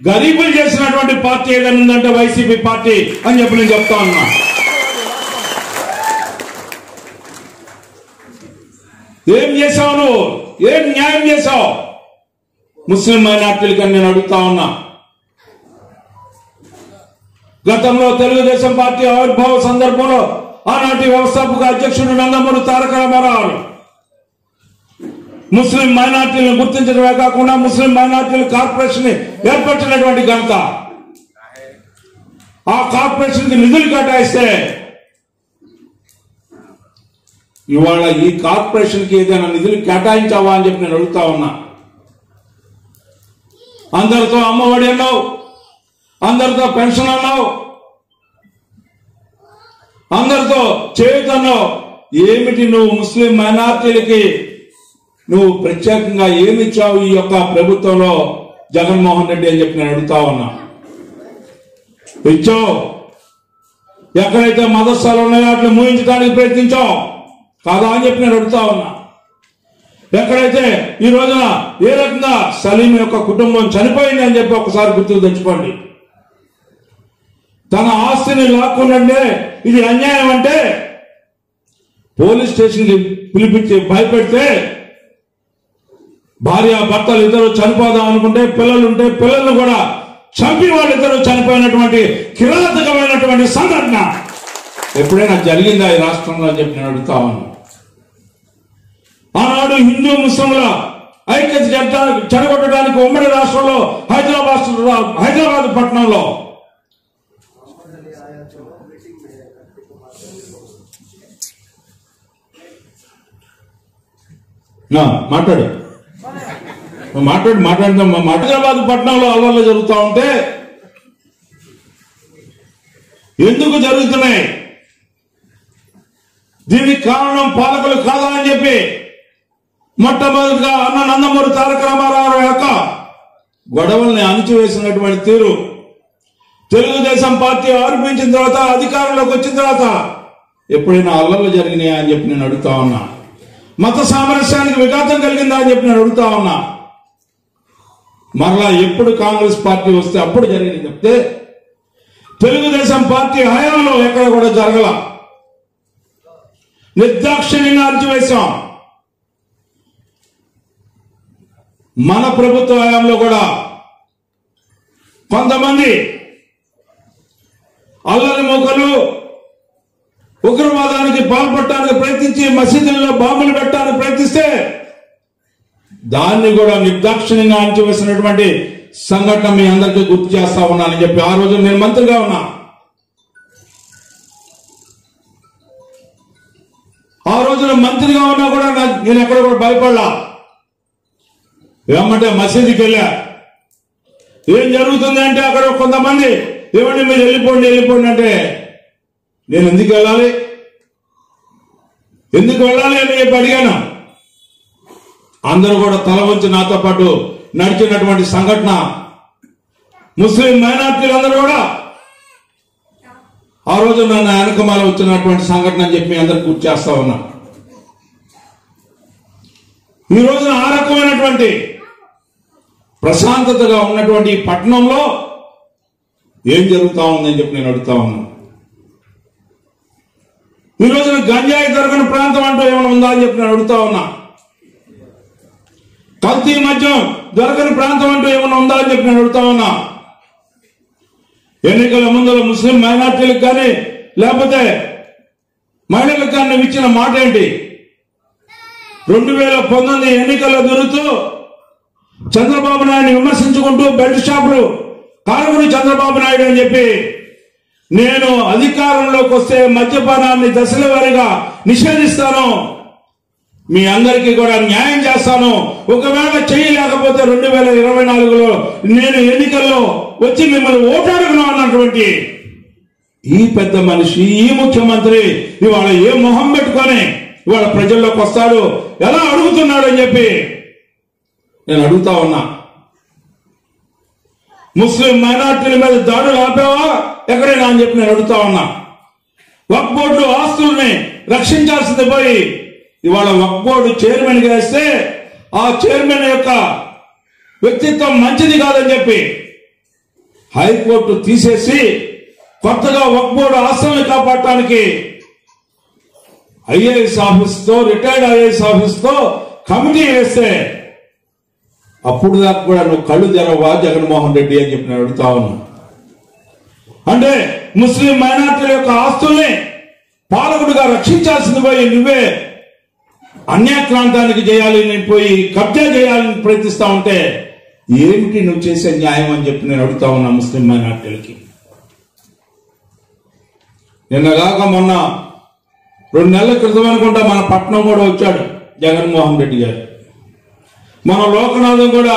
గరీబులు చేసినటువంటి పార్టీ ఏదైనా ఉందంటే వైసీపీ పార్టీ అని చెప్పి నేను చెప్తా ఉన్నా. ఏం చేశావు నువ్వు? ఏం న్యాయం చేశావు ముస్లిం మైనార్టీలకి నేను అడుగుతా ఉన్నా. గతంలో తెలుగుదేశం పార్టీ ఆవిర్భావ సందర్భంలో ఆనాటి వ్యవస్థాపక అధ్యక్షుడు నందమూరి తారక రామారావు ముస్లిం మైనార్టీలను గుర్తించడమే కాకుండా ముస్లిం మైనార్టీల కార్పొరేషన్ ఏర్పరిచినటువంటి ఘనత. ఆ కార్పొరేషన్ కి నిధులు కేటాయిస్తే ఇవాళ ఈ కార్పొరేషన్ కి ఏదైనా నిధులు కేటాయించావా అని చెప్పి నేను అడుగుతా ఉన్నా. అందరితో అమ్మఒడి అన్నావు, అందరితో పెన్షన్ అన్నావు, అందరితో చేయుతన్నావు. ఏమిటి నువ్వు ముస్లిం మైనార్టీలకి నువ్వు ప్రత్యేకంగా ఏమిచ్చావు ఈ యొక్క ప్రభుత్వంలో జగన్మోహన్ రెడ్డి అని చెప్పి నేను అడుగుతా ఉన్నా. ఇచ్చావు. ఎక్కడైతే మదర్సాలు ఉన్నాయో వాటిని మూయించడానికి ప్రయత్నించావు కాదా అని చెప్పి నేను అడుగుతా ఉన్నా. ఎక్కడైతే ఈ రోజున ఏ రకంగా సలీం యొక్క కుటుంబం చనిపోయింది అని చెప్పి ఒకసారి గుర్తుకు తెచ్చుకోండి. తన ఆస్తిని లాక్కుండే ఇది అన్యాయం అంటే పోలీస్ స్టేషన్కి పిలిపించి భయపెడితే భార్య భర్తలు ఇద్దరు చనిపోదాం అనుకుంటే పిల్లలుంటే పిల్లలను కూడా చంపి వాళ్ళిద్దరూ చనిపోయినటువంటి కిరాతకమైనటువంటి సంఘటన ఎప్పుడైనా జరిగిందా ఈ రాష్ట్రంలో అని చెప్పి నేను అడుగుతా ఉన్నాను. ఆనాడు హిందూ ముస్లింల ఐక్యత చెడగొట్టడానికి ఉమ్మడి రాష్ట్రంలో హైదరాబాద్ పట్టణంలో మాట్లాడదాం. హైదరాబాద్ పట్టణంలో అల్లర్లు జరుగుతూ ఉంటే ఎందుకు జరుగుతున్నాయి, దీనికి కారణం పాలకులు కాదా అని చెప్పి మొట్టమొదటిగా అన్న నందమూరి తారక రామారావు యొక్క గొడవల్ని అణిచివేసినటువంటి తీరు, తెలుగుదేశం పార్టీ ఆరోపించిన తర్వాత అధికారంలోకి వచ్చిన తర్వాత ఎప్పుడైనా అల్లర్లు జరిగినాయా అని చెప్పి నేను అడుగుతా ఉన్నా. మత సామరస్యానికి విఘాతం కలిగిందా అని చెప్పి నేను అడుగుతా ఉన్నా. మరలా ఎప్పుడు కాంగ్రెస్ పార్టీ వస్తే అప్పుడు జరిగింది చెప్తే తెలుగుదేశం పార్టీ హయాంలో ఎక్కడ కూడా జరగల. నిర్దాక్షిణ్యంగా అణచివేశాం. మన ప్రభుత్వ హయాంలో కూడా కొంతమంది అల్లరి మూకలు ఉగ్రవాదానికి పాల్పడటానికి ప్రయత్నించి మసీదుల్లో బాంబులు పెట్టడానికి ప్రయత్నిస్తే దాన్ని కూడా నిర్దాక్షిణ్యంగా అణచివేసినటువంటి సంఘటన మీ అందరికీ గుర్తు చేస్తా ఉన్నానని చెప్పి ఆ రోజు నేను మంత్రిగా ఉన్నా. ఆ రోజున మంత్రిగా ఉన్నా కూడా నేను ఎక్కడ కూడా భయపడలా. ఏమంటే మసీదుకి వెళ్ళా, ఏం జరుగుతుంది అంటే అక్కడ కొంతమంది ఏమంటే మీరు వెళ్ళిపోండి అంటే నేను ఎందుకు వెళ్ళాలి అని చెప్పి అడిగాను. అందరూ కూడా తల వంచి నాతో పాటు నడిచినటువంటి సంఘటన. ముస్లిం మైనార్టీలందరూ కూడా ఆ రోజు నన్ను వెనకమాల వచ్చినటువంటి సంఘటన అని చెప్పి అందరికి గుర్తు చేస్తా ఉన్నా. ఈ రోజున ఆ రకమైనటువంటి ప్రశాంతతగా ఉన్నటువంటి ఈ పట్టణంలో ఏం జరుగుతా ఉందని చెప్పి నేను అడుగుతా ఉన్నా. ఈ రోజున గంజాయి దొరకని ప్రాంతం అంటూ ఏమైనా ఉందా అని చెప్పి నేను అడుగుతా ఉన్నా. కల్తీ మద్యం దొరకని ప్రాంతం అంటూ ఏమైనా ఉందా అని చెప్పి నేను అడుగుతా ఉన్నా. ఎన్నికల ముందర ముస్లిం మైనార్టీలకు కానీ లేకపోతే మహిళలకు కానీ నువ్వు ఇచ్చిన మాట ఏంటి? 2019 ఎన్నికల్లో తిరుగుతూ చంద్రబాబు నాయుడిని విమర్శించుకుంటూ బెల్ట్ షాపులు కారకుడు చంద్రబాబు నాయుడు అని చెప్పి నేను అధికారంలోకి వస్తే మద్యపానాన్ని దశల వారీగా నిషేధిస్తాను, మీ అందరికీ కూడా న్యాయం చేస్తాను, ఒకవేళ చేయలేకపోతే 2024లో నేను ఎన్నికల్లో వచ్చి మిమ్మల్ని ఓటాడుకున్నాను అన్నటువంటి ఈ పెద్ద మనిషి, ఈ ముఖ్యమంత్రి ఇవాళ ఏ మొహం పెట్టుకొని ఇవాళ ప్రజల్లోకి వస్తాడు, ఎలా అడుగుతున్నాడు అని చెప్పి నేను అడుగుతా ఉన్నా. ముస్లిం మైనార్టీల మీద దాడులు ఆపేవా ఎక్కడైనా అని చెప్పి నేను అడుగుతా ఉన్నా. వక్ఫ్ బోర్డు ఆస్తుల్ని రక్షించాల్సింది పోయి ఇవాళ వక్ఫ్ బోర్డు చైర్మన్ గా వేస్తే ఆ చైర్మన్ యొక్క వ్యక్తిత్వం మంచిది కాదని చెప్పి హైకోర్టు తీసేసి కొత్తగా వక్ఫ్ బోర్డు ఆస్తుల్ని కాపాడటానికి ఐఏఎస్ ఆఫీస్తో రిటైర్డ్ ఐఏఎస్ ఆఫీస్తో కమిటీ వేస్తే అప్పుడు దాకా కూడా నువ్వు కళ్ళు తెరవా జగన్మోహన్ రెడ్డి అని చెప్పి నేను అడుగుతా ఉన్నా. అంటే ముస్లిం మైనార్టీల యొక్క ఆస్తుల్ని పాలకుడిగా రక్షించాల్సింది పోయి నువ్వే అన్యాక్రాంతానికి చేయాలి, నేను పోయి కబ్జా చేయాలని ప్రయత్నిస్తా ఉంటే ఏమిటి నువ్వు చేసే న్యాయం అని చెప్పి నేను అడుగుతా ఉన్నా ముస్లిం మైనార్టీలకి. నిన్నగాక మొన్న 2 నెలల క్రితం అనుకుంటా మన పట్నం కూడా వచ్చాడు జగన్మోహన్ రెడ్డి గారు. మన లోకనాథం కూడా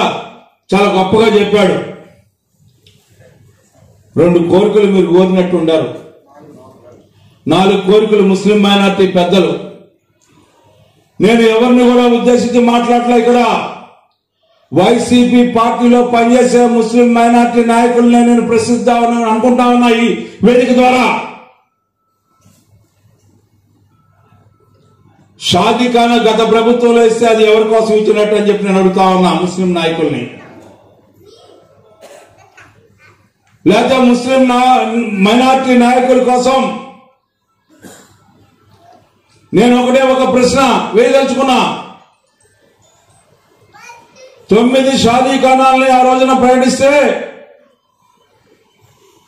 చాలా గొప్పగా చెప్పాడు. 2 కోరికలు మీరు కోరినట్టు ఉండారు, 4 కోరికలు ముస్లిం మైనార్టీ పెద్దలు. నేను ఎవరిని కూడా ఉద్దేశించి మాట్లాడలే. ఇక్కడ వైసీపీ పార్టీలో పనిచేసే ముస్లిం మైనార్టీ నాయకుల్ని నేను ప్రశ్నిద్దామని అనుకుంటా ఉన్నా ఈ వేదిక ద్వారా. షాదీఖానా గత ప్రభుత్వంలో ఇస్తే అది ఎవరి కోసం ఇచ్చినట్టు అని చెప్పి నేను అడుగుతా ఉన్నా ముస్లిం నాయకుల్ని. లేదా ముస్లిం మైనార్టీ నాయకుల కోసం నేను ఒక ప్రశ్న వేయదలుచుకున్నా. 9 షాదీఖానాల్ని ఆ రోజున ప్రకటిస్తే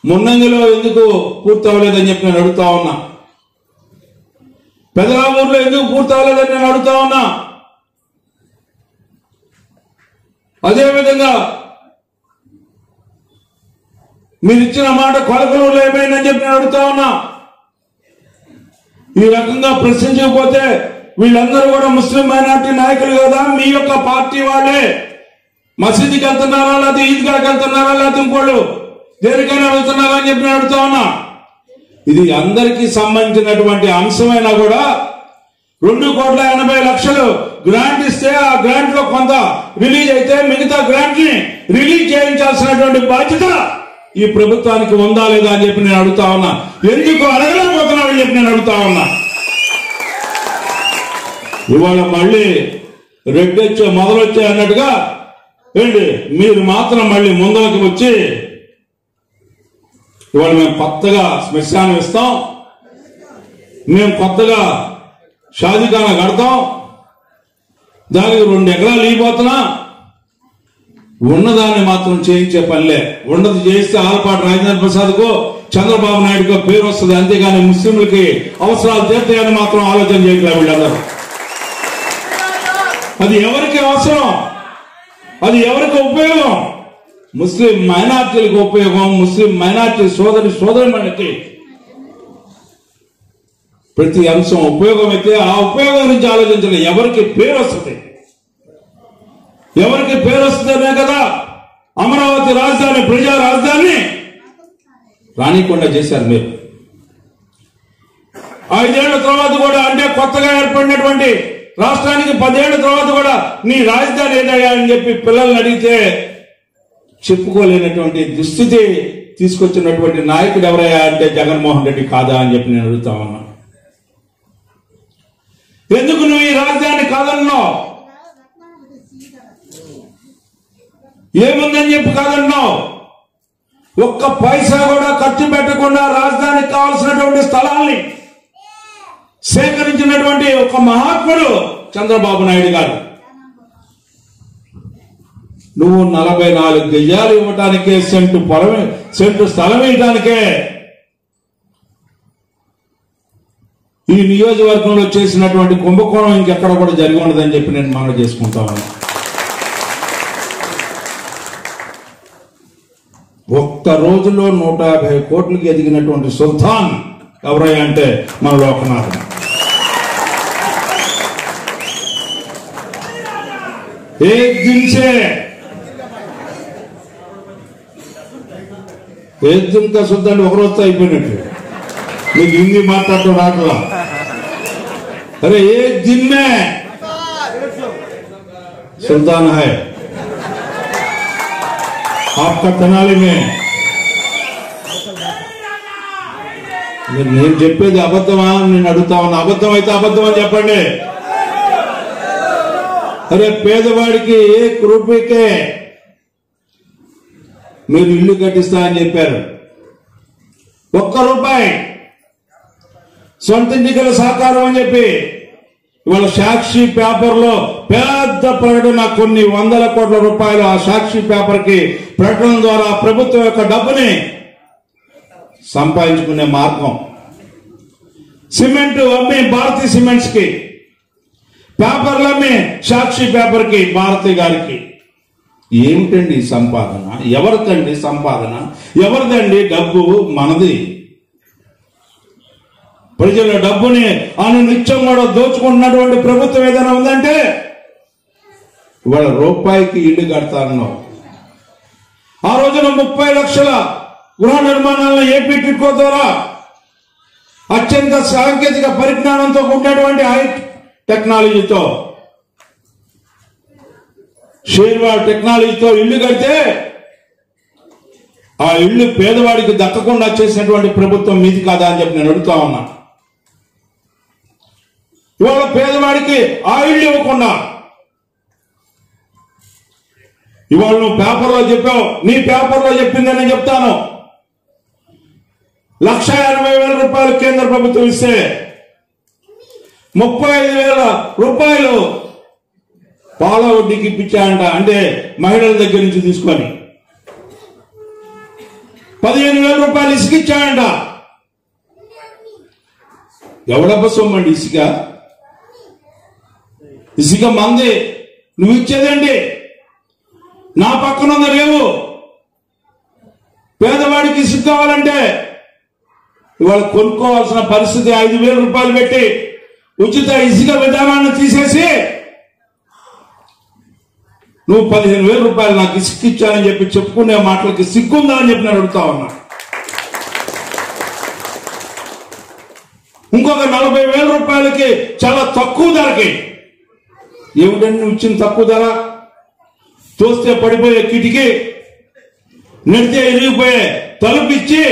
మున్నంగిలో ఎందుకు పూర్తి అవ్వలేదని చెప్పి నేను అడుగుతా ఉన్నా. పెదరామూరులో ఎందుకు పూర్తి అవ్వలేదని నేను అడుగుతా ఉన్నా. అదేవిధంగా మీరు ఇచ్చిన మాట కొలకలూరులో ఏమైందని చెప్పి నేను అడుగుతా ఉన్నా. ఈ రకంగా ప్రశ్నించకపోతే వీళ్ళందరూ కూడా ముస్లిం మైనార్టీ నాయకులు కదా, మీ యొక్క పార్టీ వాళ్ళే మసీదుకి వెళ్తున్నారా, లేకపోతే ఈద్గాకి వెళ్తున్నారా, లేకపోతే ఇంకోళ్ళు దేనికైనా వెళ్తున్నారా అని చెప్పి నేను అడుగుతా ఉన్నా. ఇది అందరికీ సంబంధించినటువంటి అంశమైనా కూడా 2,80,00,000 గ్రాంట్ ఇస్తే ఆ గ్రాంట్ లో కొంత రిలీజ్ అయితే మిగతా గ్రాంట్ ని రిలీజ్ చేయించాల్సినటువంటి బాధ్యత ఈ ప్రభుత్వానికి ఉందా లేదా అని చెప్పి నేను అడుగుతా ఉన్నా. ఎందుకు అడగలేకపోతున్నావు అని చెప్పి నేను అడుగుతా ఉన్నా. ఇవాళ మళ్ళీ రెడ్డొచ్చే మొదలొచ్చే అన్నట్టుగా ఏంటి మీరు మాత్రం మళ్ళీ ముందరికి వచ్చి ఇవాళ మేము కొత్తగా శ్మశానం ఇస్తాం, మేము కొత్తగా షాదీఖానా కడతాం, దానికి 2 ఎకరాలు ఇవ్వబోతున్నా, ఉన్నదాన్ని మాత్రం చేయించే పనిలే. ఉన్నది చేస్తే ఆలపాటి రాజేంద్ర ప్రసాద్కో చంద్రబాబు నాయుడుకో పేరు వస్తుంది, అంతేగాని ముస్లింలకి అవసరాలు తీర్తాయని మాత్రం ఆలోచన చేయట్లేదు వీళ్ళందరూ. అది ఎవరికి అవసరం, అది ఎవరికి ఉపయోగం? ముస్లిం మైనార్టీలకు ఉపయోగం, ముస్లిం మైనార్టీ సోదరులకి ప్రతి అంశం ఉపయోగం అయితే ఆ ఉపయోగం గురించి ఆలోచించలేదు. ఎవరికి పేరు వస్తుంది, ఎవరికి పేరు వస్తుందనే కదా అమరావతి రాజధాని ప్రజా రాజధాని రానికుండా చేశారు మీరు. 5 ఏళ్ల తర్వాత కూడా, అంటే కొత్తగా ఏర్పడినటువంటి రాష్ట్రానికి 10 ఏళ్ల తర్వాత కూడా నీ రాజధాని ఏదయ్యా అని చెప్పి పిల్లల్ని అడిగితే చెప్పుకోలేనటువంటి దుస్థితి తీసుకొచ్చినటువంటి నాయకుడు ఎవరయ్యా అంటే జగన్మోహన్ రెడ్డి కాదా అని చెప్పి నేను అడుగుతా ఉన్నా. ఎందుకు నువ్వు ఈ రాజధాని కాదన్నావు? ఏముందని చెప్పి కాదన్నావు? ఒక్క పైసా కూడా ఖర్చు పెట్టకుండా రాజధానికి కావాల్సినటువంటి స్థలాల్ని సేకరించినటువంటి ఒక మహాత్ముడు చంద్రబాబు నాయుడు గారు. నువ్వు 44 గజాలు ఇవ్వటానికే, సెంటు స్థలం ఇవ్వటానికే ఈ నియోజకవర్గంలో చేసినటువంటి కుంభకోణం ఇంకెక్కడ కూడా జరిగి ఉండదని చెప్పి నేను మనం చేసుకుంటాను. ఒక్క రోజులో 150 కోట్లకి ఎదిగినటువంటి సుల్తాన్ ఎవరయ్యా అంటే మన లోకనాథ్. एक दिन का సుల్తాన్ ఒక రోజుతో అయిపోయినట్టు. మీకు హిందీ మాట్లాడటం రాట్లా. अरे एक दिन में सुल्तान है आपका तेनाली में. నేను చెప్పేది అబద్ధమా నేను అడుగుతా ఉన్నా. అబద్ధం అయితే అబద్ధం అని చెప్పండి. అరే పేదవాడికి 1 రూపాయికే మీరు ఇల్లు కట్టిస్తా అని చెప్పారు. 1 రూపాయి సొంత ఎన్నికల సహకారం అని చెప్పి ఇవాళ సాక్షి పేపర్లో పెద్ద ప్రకటన, కొన్ని 100 కోట్ల రూపాయలు ఆ సాక్షి పేపర్ కి ప్రకటన ద్వారా ప్రభుత్వం యొక్క డబ్బుని సంపాదించుకునే మార్గం. సిమెంట్ అమ్మి భారతీ సిమెంట్స్ కి, పేపర్లు అమ్మి సాక్షి పేపర్ కి భారతి గారికి. ఏమిటండి సంపాదన? ఎవరికండి సంపాదన? ఎవరిదండి డబ్బు? మనది. ప్రజల డబ్బుని నిత్యం కూడా దోచుకుంటున్నటువంటి ప్రభుత్వం ఏదైనా ఉందంటే ఇవాళ రూపాయికి ఇల్లు కడతారన్నావు. ఆ రోజున 30 లక్షల గృహ నిర్మాణాలను ఏపీ టిడ్కో ద్వారా అత్యంత సాంకేతిక పరిజ్ఞానంతో ఉన్నటువంటి హై టెక్నాలజీతో, షేర్వాల్ టెక్నాలజీతో ఇల్లు కడితే ఆ ఇల్లు పేదవాడికి దక్కకుండా చేసినటువంటి ప్రభుత్వం మీది కాదా అని చెప్పి నేను అడుగుతా ఉన్నా. ఇవాళ పేదవాడికి ఆ ఇల్లు ఇవ్వకుండా ఇవాళ నువ్వు పేపర్లో చెప్పావు, నీ పేపర్లో చెప్పిందని నేను చెప్తాను. 1,80,000 రూపాయలు కేంద్ర ప్రభుత్వం ఇస్తే 35,000 రూపాయలు పాల వడ్డీకి ఇప్పించాయంట. అంటే మహిళల దగ్గర నుంచి తీసుకొని 15,000 రూపాయలు ఇసుకిచ్చాయంట. ఎవడబ్బ సొమ్మండి ఇసుక? ఇసుక మంది, నువ్వు ఇచ్చేదండి. నా పక్కన ఉన్న రేవు పేదవాడికి ఇసుక కావాలంటే ఇవాళ కొనుక్కోవాల్సిన పరిస్థితి. 5,000 రూపాయలు పెట్టి ఉచిత ఇసుక విధానాన్ని తీసేసి నువ్వు 15,000 రూపాయలు నాకు ఇసుక ఇచ్చానని చెప్పి చెప్పుకునే మాటలకి సిగ్గుందా అని చెప్పి నేను అడుగుతా ఉన్నా. ఇంకొక 40,000 రూపాయలకి చాలా తక్కువ ధరకి. ఏమిటంటే నువ్వు ఇచ్చిన తక్కువ ధర? తోస్తే పడిపోయే కిటికీ, నెడితే ఇరిగిపోయే తలుపు ఇచ్చి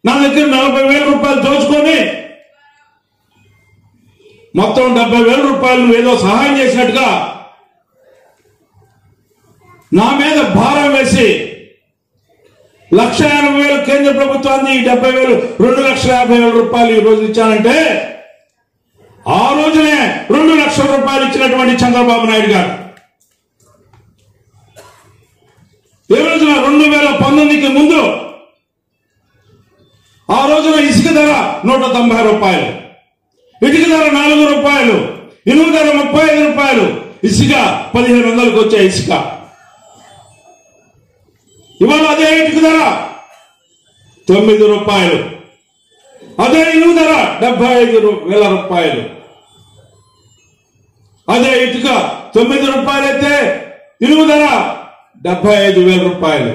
నా దగ్గర 40,000 రూపాయలు దోచుకొని మొత్తం 70,000 రూపాయలు ఏదో సహాయం చేసినట్టుగా నా మీద భారం వేసి 1,80,000 కేంద్ర ప్రభుత్వాన్ని 70,000 2,50,000 రూపాయలు ఈ రోజు ఇచ్చానంటే ఆ రోజునే 2 లక్షల రూపాయలు ఇచ్చినటువంటి చంద్రబాబు నాయుడు గారు ఏ రోజున 2019కి ముందు ఆ రోజున ఇసుక ధర 190 రూపాయలు, ఇటుక ధర 4 రూపాయలు, ఇనుము ధర 35 రూపాయలు, ఇసుక 1,500కు వచ్చే ఇసుక. ఇవాళ అదే ఇటుక ధర 9 రూపాయలు, అదే ఇనుము ధర 75,000 రూపాయలు. అదే ఇటుక 9 రూపాయలు అయితే ఇనుము ధర 75,000 రూపాయలు.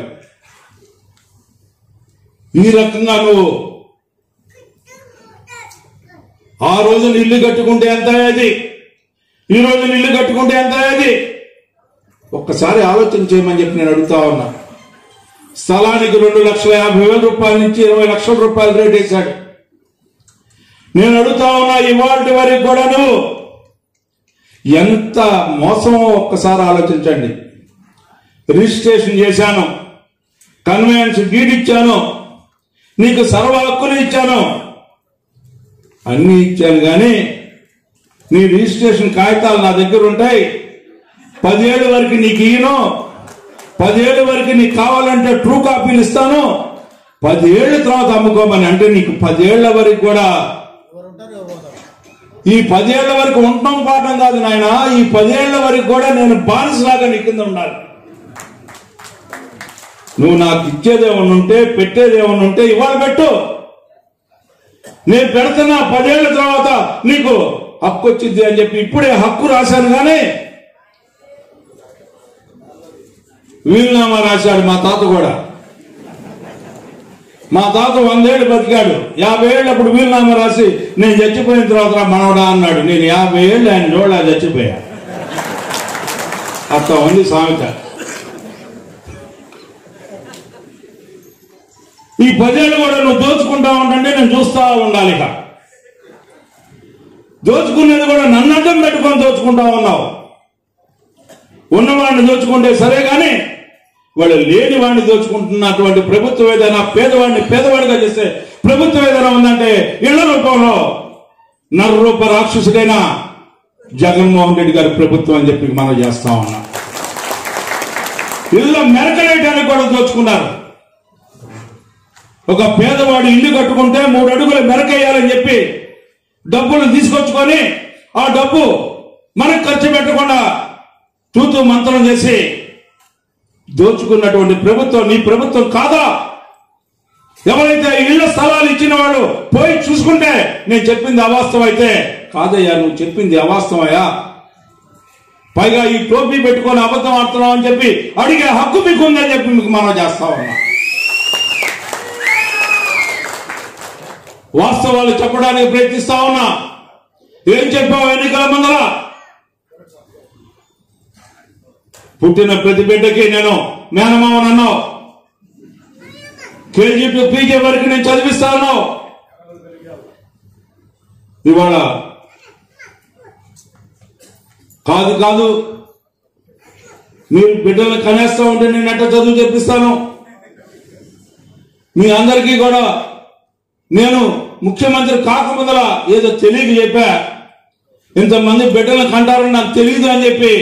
ఈ రకంగా నువ్వు ఆ రోజున ఇల్లు కట్టుకుంటే ఎంత అయ్యేది, ఈ రోజున ఇల్లు కట్టుకుంటే ఎంత అయ్యేది? ఒక్కసారి ఆలోచన చేయమని చెప్పి నేను అడుగుతా ఉన్నా. స్థలానికి 2,50,000 రూపాయల నుంచి 20 లక్షల రూపాయలు రేట్ వేశాడు. నేను అడుగుతా ఉన్నా, ఇవాళ వరకు కూడా నువ్వు ఎంత మోసమో ఒక్కసారి ఆలోచించండి. రిజిస్ట్రేషన్ చేశాను, కన్వెయన్స్ డీడ్ ఇచ్చాను, నీకు సర్వ హక్కులు ఇచ్చాను, అన్ని ఇచ్చాను. కానీ నీ రిజిస్ట్రేషన్ కాగితాలు నా దగ్గర ఉంటాయి. 10 ఏళ్ళ వరకు నీకు ఇయ్యను, 10 ఏళ్ళ వరకు నీకు కావాలంటే ట్రూ కాపీలు ఇస్తాను, 10 ఏళ్ల తర్వాత అమ్ముకోమని. అంటే నీకు 10 ఏళ్ల వరకు కూడా, ఈ 10 ఏళ్ల వరకు ఉండటం పాఠం కాదు నాయన, ఈ 10 ఏళ్ల వరకు కూడా నేను బానిసలాగా నీ కింద ఉండాలి. నువ్వు నాకు ఇచ్చేదేమన్నా ఉంటే, పెట్టేదేమన్నా ఉంటే ఇవాళ పెట్టు. నేను పెడుతున్నా, 10 ఏళ్ల తర్వాత నీకు హక్కు వచ్చింది అని చెప్పి ఇప్పుడే హక్కు రాశాను. కానీ వీలునామా రాశాడు మా తాత కూడా. మా తాత 100 ఏళ్ళు బతికాడు. 50 ఏళ్ళు అప్పుడు వీలునామా రాసి నేను చచ్చిపోయిన తర్వాత మనవడా అన్నాడు. నేను 50 ఏళ్ళు ఆయన జోళ్ళ చచ్చిపోయా. అట్లా ఉంది సామెత. ఈ 10 ఏళ్ళు కూడా నువ్వు దోచుకుంటా ఉంటే నేను చూస్తా ఉండాలి. ఇక దోచుకునేది కూడా నన్ను అడ్డం పెట్టుకొని దోచుకుంటా ఉన్నావు. ఉన్నవాడిని దోచుకుంటే సరే, కానీ వాళ్ళు లేని వాడిని దోచుకుంటున్నటువంటి ప్రభుత్వం ఏదైనా పేదవాడిని పేదవాడిగా చేస్తే ప్రభుత్వం ఏదైనా ఉందంటే ఇళ్ల రూపంలో నరరూప రాక్షసుడైన జగన్మోహన్ రెడ్డి గారి ప్రభుత్వం అని చెప్పి మనం చేస్తా ఉన్నాం. ఇళ్ళ మెరకలేయటానికి కూడా దోచుకున్నారు. ఒక పేదవాడు ఇల్లు కట్టుకుంటే 3 అడుగులు మెరకేయాలని చెప్పి డబ్బులు తీసుకొచ్చుకొని ఆ డబ్బు మనకు ఖర్చు పెట్టకుండా తూతూ మంత్రం చేసి దోచుకున్నటువంటి ప్రభుత్వం నీ ప్రభుత్వం కాదా? ఎవరైతే ఇళ్ల స్థలాలు ఇచ్చిన వాళ్ళు పోయి చూసుకుంటే నేను చెప్పింది అవాస్తవం అయితే, కాదయ్యా నువ్వు చెప్పింది అవాస్తవయ్యా, పైగా ఈ టోపీ పెట్టుకొని అబద్ధం ఆడుతున్నావు అని చెప్పి అడిగే హక్కు మీకు ఉందని చెప్పి మీకు మనం చేస్తా ఉన్నా. వాస్తవాలు చెప్పడానికి ప్రయత్నిస్తా ఉన్నా. ఏం చెప్పావు ఎన్నికల ముందర? పుట్టిన ప్రతి బిడ్డకి నేను మేనమావని అన్నావు. కేజీ టు పీజీ వరకు నేను చదివిస్తా ఉన్నావు. ఇవాళ కాదు మీరు బిడ్డలను కనేస్తా ఉంటే నేను ఎట్లా చదువు చెప్పిస్తాను. మీ అందరికీ కూడా నేను ముఖ్యమంత్రి కాకముందల ఏదో తెలియక చెప్పా, ఇంతమంది బిడ్డలను కంటారని నాకు తెలియదు అని చెప్పి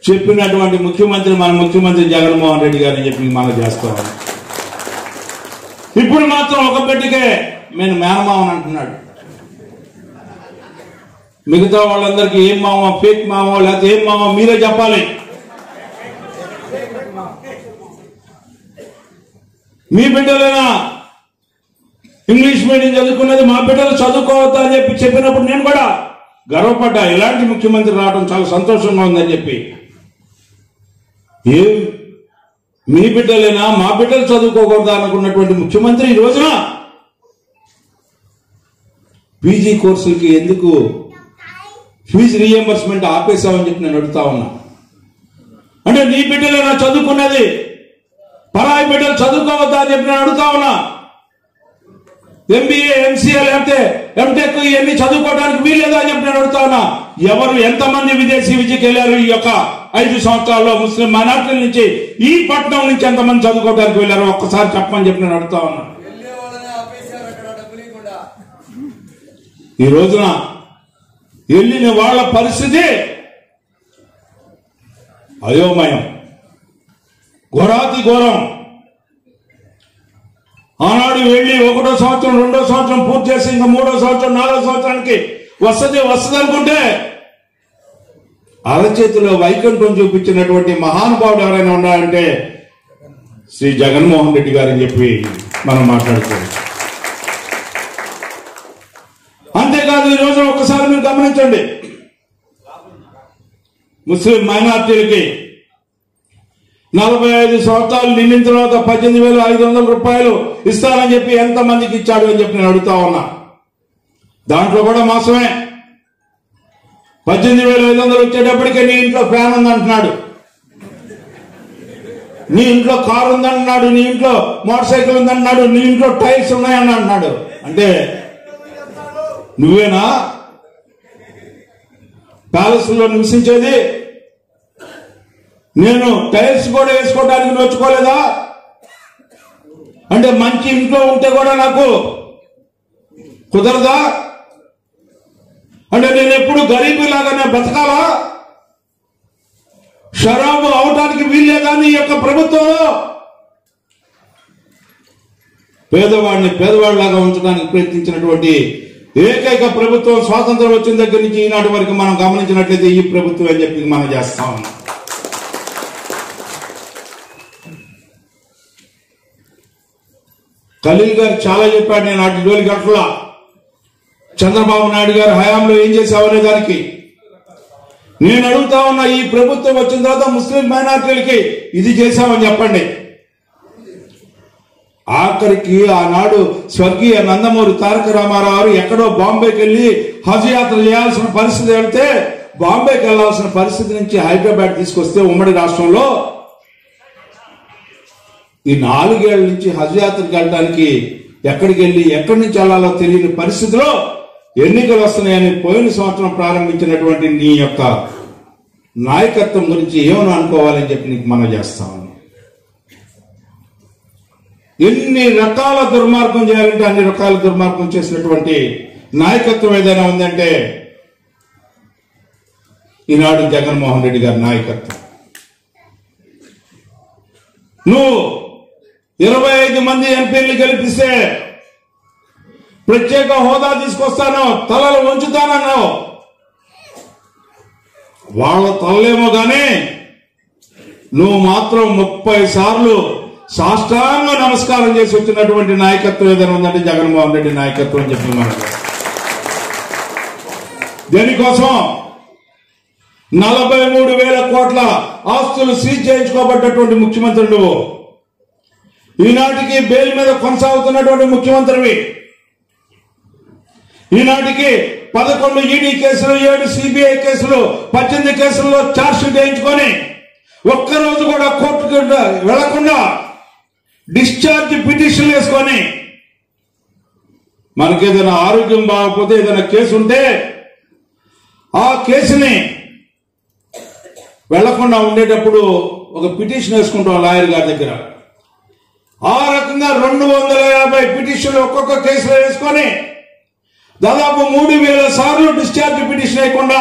చెప్పినటువంటి ముఖ్యమంత్రి మన ముఖ్యమంత్రి జగన్మోహన్ రెడ్డి గారిని చెప్పి మనం చేస్తాం. ఇప్పుడు మాత్రం ఒక బిడ్డకే నేను మేనమావని అంటున్నాడు. మిగతా వాళ్ళందరికీ ఏం మామో ఫేక్ మామో లేకపోతే ఏం మామో మీరే చెప్పాలి. మీ బిడ్డలైనా ఇంగ్లీష్ మీడియం చదువుకున్నది, మా బిడ్డలు చదువుకోవద్దా అని చెప్పినప్పుడు నేను కూడా గర్వపడ్డా. ఇలాంటి ముఖ్యమంత్రి రావడం చాలా సంతోషంగా ఉందని చెప్పి. ఏం మీ బిడ్డలైనా మా బిడ్డలు చదువుకోకూడదా అనుకున్నటువంటి ముఖ్యమంత్రి ఈ రోజున పీజీ కోర్సులకి ఎందుకు ఫీజు రీఎంబర్స్మెంట్ ఆపేశామని చెప్పి నేను అడుగుతా ఉన్నా. అంటే నీ బిడ్డలైనా చదువుకున్నది, పరాయి బిడ్డలు చదువుకోవద్దా అని చెప్పి నేను అడుగుతా ఉన్నా. ఎంబీఏ ఎంసీఏ లేకపోతే ఎంటెక్ ఇవన్నీ చదువుకోవడానికి వీల్లేదా అని చెప్పి నేను అడుగుతా ఉన్నా. ఎవరు ఎంతమంది విదేశీ విద్యకి వెళ్ళారు ఈ యొక్క 5 సంవత్సరాల్లో? ముస్లిం మైనార్టీల నుంచి ఈ పట్టణం నుంచి ఎంతమంది చదువుకోవడానికి వెళ్ళారు ఒక్కసారి చెప్పమని చెప్పి నేను అడుగుతా ఉన్నా. ఈ రోజున వెళ్ళిన వాళ్ళ పరిస్థితి అయోమయం, ఘోరాతి ఘోరం. ఆనాడు వెళ్ళి 1వ సంవత్సరం 2వ సంవత్సరం పూర్తి చేసి ఇంకా 3వ సంవత్సరం 4వ సంవత్సరానికి వస్తుంది అనుకుంటే అరచేతిలో వైకుంఠం చూపించినటువంటి మహానుభావుడు ఎవరైనా ఉన్నారంటే శ్రీ జగన్మోహన్ రెడ్డి గారని చెప్పి మనం మాట్లాడుకోవాలి. అంతేకాదు ఈ రోజు ఒక్కసారి మీరు గమనించండి, ముస్లిం మైనార్టీలకి 45 సంవత్సరాలు నిండిన తర్వాత 18,500 రూపాయలు ఇస్తానని చెప్పి ఎంతమందికి ఇచ్చాడు అని చెప్పి నేను అడుగుతా ఉన్నా. దాంట్లో కూడా మోసమే. 18,500 వచ్చేటప్పటికే నీ ఇంట్లో ఫ్యాన్ ఉందంటున్నాడు, నీ ఇంట్లో కారు ఉందంటున్నాడు, నీ ఇంట్లో మోటార్ సైకిల్ ఉందంటున్నాడు, నీ ఇంట్లో టైర్స్ ఉన్నాయని అంటున్నాడు. అంటే నువ్వేనా ప్యాలెస్ లో నివసించేది? నేను టైల్స్ కూడా వేసుకోవడానికి నోచుకోలేదా? అంటే మంచి ఇంట్లో ఉంటే కూడా నాకు కుదరదా? అంటే నేను ఎప్పుడు గరీబీ లాగానే బతకాలా? షరాబు అవటానికి వీల్లేదా నీ యొక్క ప్రభుత్వంలో? పేదవాడిని పేదవాడిలాగా ఉంచడానికి ప్రయత్నించినటువంటి ఏకైక ప్రభుత్వం స్వాతంత్రం వచ్చిన దగ్గర నుంచి ఈనాటి వరకు మనం గమనించినట్లయితే ఈ ప్రభుత్వం అని చెప్పి మనం చేస్తా ఉన్నాం. ఖలీల్ గారు చాలా చెప్పాడు, నేను అటు డోలి గట్లా చంద్రబాబు నాయుడు గారు హయాంలో ఏం చేశావనే దానికి నేను అడుగుతా ఉన్నా. ఈ ప్రభుత్వం వచ్చిన తర్వాత ముస్లిం మైనార్టీలకి ఇది చేశామని చెప్పండి. ఆఖరికి ఆనాడు స్వర్గీయ నందమూరి తారక రామారావు ఎక్కడో బాంబేకి వెళ్ళి హజ్ యాత్ర చేయాల్సిన పరిస్థితి వెళ్తే బాంబేకి వెళ్లాల్సిన పరిస్థితి నుంచి హైదరాబాద్ తీసుకొస్తే ఉమ్మడి రాష్ట్రంలో ఈ 4 ఏళ్ల నుంచి హజ్ యాత్రకు వెళ్ళడానికి ఎక్కడికి వెళ్ళి ఎక్కడి నుంచి వెళ్లాలో తెలియని పరిస్థితిలో ఎన్నికలు వస్తున్నాయని పోయిన సంవత్సరం ప్రారంభించినటువంటి నీ యొక్క నాయకత్వం గురించి ఏమని అనుకోవాలని చెప్పి నీకు మనం చేస్తాను. ఎన్ని రకాల దుర్మార్గం చేయాలంటే అన్ని రకాల దుర్మార్గం చేసినటువంటి నాయకత్వం ఏదైనా ఉందంటే ఈనాడు జగన్మోహన్ రెడ్డి గారి నాయకత్వం. నువ్వు 25 మంది ఎంపీలు గెలిపిస్తే ప్రత్యేక హోదా తీసుకొస్తాను, తలలు వంచుతానన్నావు. వాళ్ళ తలలేమో గానీ నువ్వు మాత్రం 30 సార్లు సాష్టాంగ నమస్కారం చేసి వచ్చినటువంటి నాయకత్వం ఏదైనా ఉందంటే జగన్మోహన్ రెడ్డి నాయకత్వం అని చెప్పి మనం దేనికోసం 43,000 కోట్ల ఆస్తులు సీజ్ చేయించుకోబడ్డటువంటి ముఖ్యమంత్రి నువ్వు. ఈనాటికి బెయిల్ మీద కొనసాగుతున్నటువంటి ముఖ్యమంత్రివి. ఈనాటికి 11 ఈడీ కేసులు, 7 సిబిఐ కేసులు, 18 కేసుల్లో ఛార్జ్ షీట్ వేయించుకొని ఒక్కరోజు కూడా కోర్టుకు వెళ్లకుండా డిశ్చార్జ్ పిటిషన్ వేసుకొని మనకేదైనా ఆరోగ్యం బాగపోతే ఏదైనా కేసు ఉంటే ఆ కేసుని వెళ్లకుండా ఉండేటప్పుడు ఒక పిటిషన్ వేసుకుంటాం లాయర్ గారి దగ్గర. ఆ రకంగా 250 పిటిషన్లు ఒక్కొక్క కేసులో వేసుకొని దాదాపు 3,000 సార్లు డిశ్చార్జ్ పిటిషన్ వేయకుండా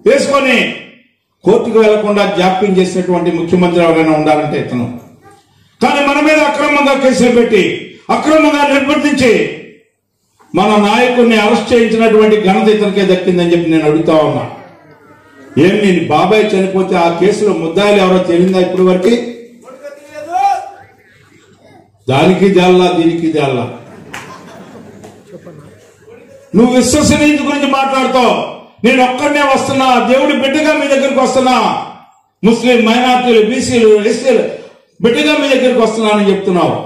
వేసుకొని కోర్టుకు వెళ్లకుండా జాప్యం చేసినటువంటి ముఖ్యమంత్రి ఎవరైనా ఉండాలంటే ఇతను. కానీ మన మీద అక్రమంగా కేసులు పెట్టి అక్రమంగా నిర్బంధించి మన నాయకుడిని అరెస్ట్ చేయించినటువంటి ఘనత ఇతనికే దక్కిందని చెప్పి నేను అడుగుతా ఉన్నా. ఏం నేను బాబాయ్ చనిపోతే ఆ కేసులో ముద్దాయిలు ఎవరో తేలిందా ఇప్పటి వరకు? దానికి జాల్లా దీనికి జాల్లా. నువ్వు విశ్వసనీయత గురించి మాట్లాడుతావు. నేను ఒక్కడనే వస్తున్నా, దేవుడి బిడ్డగా మీ దగ్గరికి వస్తున్నా, ముస్లిం మైనార్టీలు బీసీలు ఎస్సీలు బిడ్డగా మీ దగ్గరికి వస్తున్నానని చెప్తున్నావు.